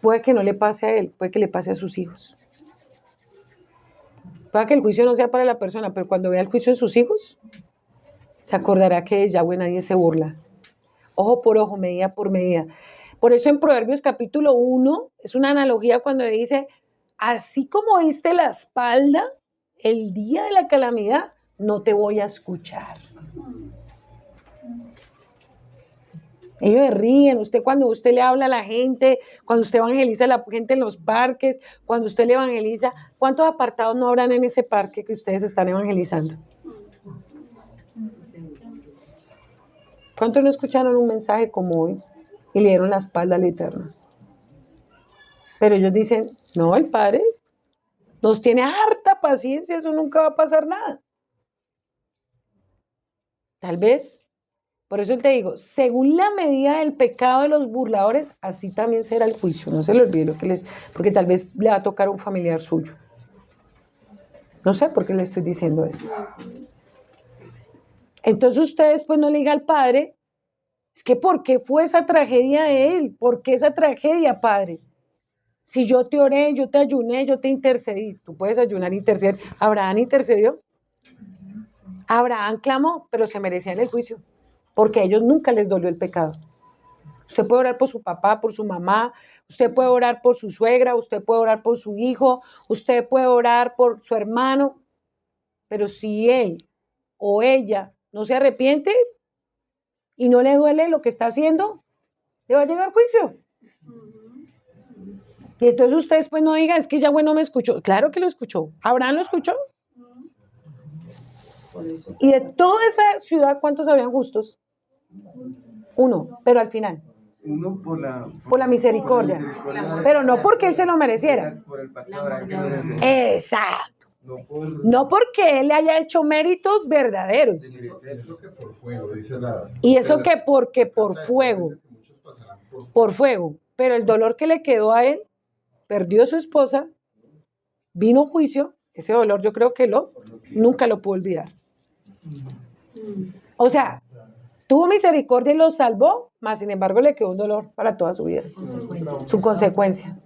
Speaker 1: Puede que no le pase a él, puede que le pase a sus hijos. Puede que el juicio no sea para la persona, pero cuando vea el juicio de sus hijos, se acordará que de Yahweh nadie se burla. Ojo por ojo, medida por medida. Por eso en Proverbios capítulo 1 es una analogía cuando dice, así como diste la espalda el día de la calamidad, no te voy a escuchar. Ellos se ríen, cuando usted le habla a la gente, cuando usted evangeliza a la gente en los parques, cuando usted le evangeliza, ¿cuántos apartados no habrán en ese parque que ustedes están evangelizando? ¿Cuántos no escucharon un mensaje como hoy y le dieron la espalda al Eterno? Pero ellos dicen, no, el Padre nos tiene harta paciencia, eso nunca va a pasar nada. Tal vez. Por eso él te digo, según la medida del pecado de los burladores, así también será el juicio. No se le olvide lo que porque tal vez le va a tocar a un familiar suyo. No sé por qué le estoy diciendo esto. Entonces usted después no le diga al Padre, es que ¿por qué fue esa tragedia de él? ¿Por qué esa tragedia, Padre? Si yo te oré, yo te ayuné, yo te intercedí. Tú puedes ayunar e interceder. Abraham intercedió. Abraham clamó, pero se merecían el juicio. Porque a ellos nunca les dolió el pecado. Usted puede orar por su papá, por su mamá, usted puede orar por su suegra, usted puede orar por su hijo, usted puede orar por su hermano, pero si él o ella no se arrepiente y no le duele lo que está haciendo, le va a llegar juicio. Y entonces usted después no diga, es que Yahweh no me escuchó. Claro que lo escuchó. ¿Abraham lo escuchó? Y de toda esa ciudad, ¿cuántos habían justos? Uno, pero al final.
Speaker 6: Uno por
Speaker 1: la misericordia. Pero no porque él se lo mereciera.
Speaker 6: Por el pacto de Abraham que se hace.
Speaker 1: Exacto. No porque él le haya hecho méritos verdaderos.
Speaker 2: Eso que por fuego, dice la...
Speaker 1: Y eso que porque por fuego. Por fuego. Pero el dolor que le quedó a él, perdió a su esposa, vino juicio, ese dolor yo creo que nunca lo pudo olvidar. O sea, tuvo misericordia y lo salvó, mas sin embargo le quedó un dolor para toda su vida. Su consecuencia.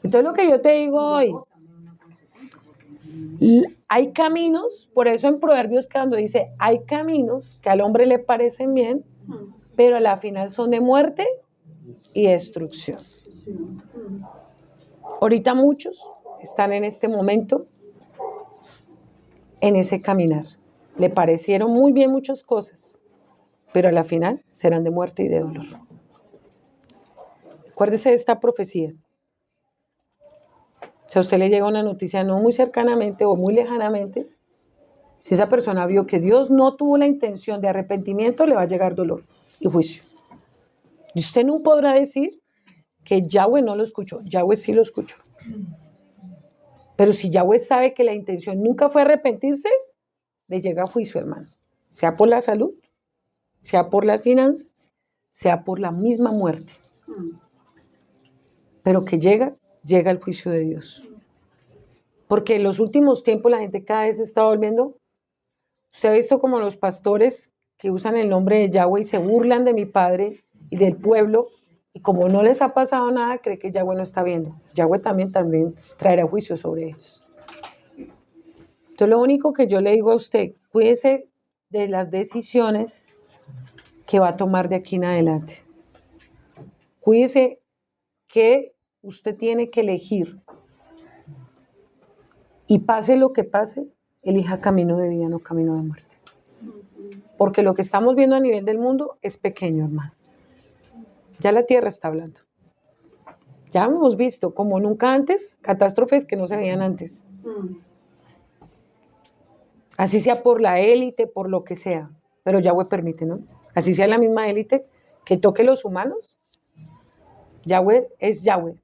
Speaker 1: Entonces lo que yo te digo hoy, hay caminos, por eso en Proverbios cuando dice, hay caminos que al hombre le parecen bien, pero a la final son de muerte y destrucción. Ahorita muchos están en este momento en ese caminar. Le parecieron muy bien muchas cosas, pero a la final serán de muerte y de dolor. Acuérdese de esta profecía. Si a usted le llega una noticia no muy cercanamente o muy lejanamente, si esa persona vio que Dios no tuvo la intención de arrepentimiento, le va a llegar dolor y juicio. Y usted no podrá decir que Yahweh no lo escuchó. Yahweh sí lo escuchó. Pero si Yahweh sabe que la intención nunca fue arrepentirse, le llega juicio, hermano. Sea por la salud, sea por las finanzas, sea por la misma muerte. Pero que llega el juicio de Dios. Porque en los últimos tiempos la gente cada vez se está volviendo. Usted ha visto como los pastores que usan el nombre de Yahweh y se burlan de mi Padre y del pueblo, y como no les ha pasado nada, cree que Yahweh no está viendo. Yahweh también traerá juicio sobre ellos. Entonces lo único que yo le digo a usted, cuídese de las decisiones que va a tomar de aquí en adelante. Cuídese que usted tiene que elegir. Y pase lo que pase, elija camino de vida, no camino de muerte. Porque lo que estamos viendo a nivel del mundo es pequeño, hermano. Ya la tierra está hablando. Ya hemos visto, como nunca antes, catástrofes que no se veían antes. Así sea por la élite, por lo que sea. Pero Yahweh permite, ¿no? Así sea la misma élite que toque los humanos. Yahweh es Yahweh.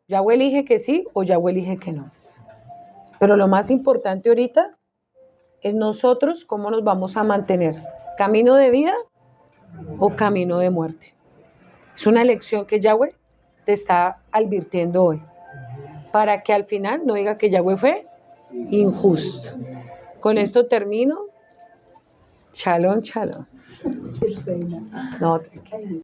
Speaker 1: Yahweh elige que sí o Yahweh elige que no. Pero lo más importante ahorita es nosotros cómo nos vamos a mantener. ¿Camino de vida o camino de muerte? Es una elección que Yahweh te está advirtiendo hoy. Para que al final no diga que Yahweh fue injusto. Con esto termino. Shalom, shalom. No, tranquilo.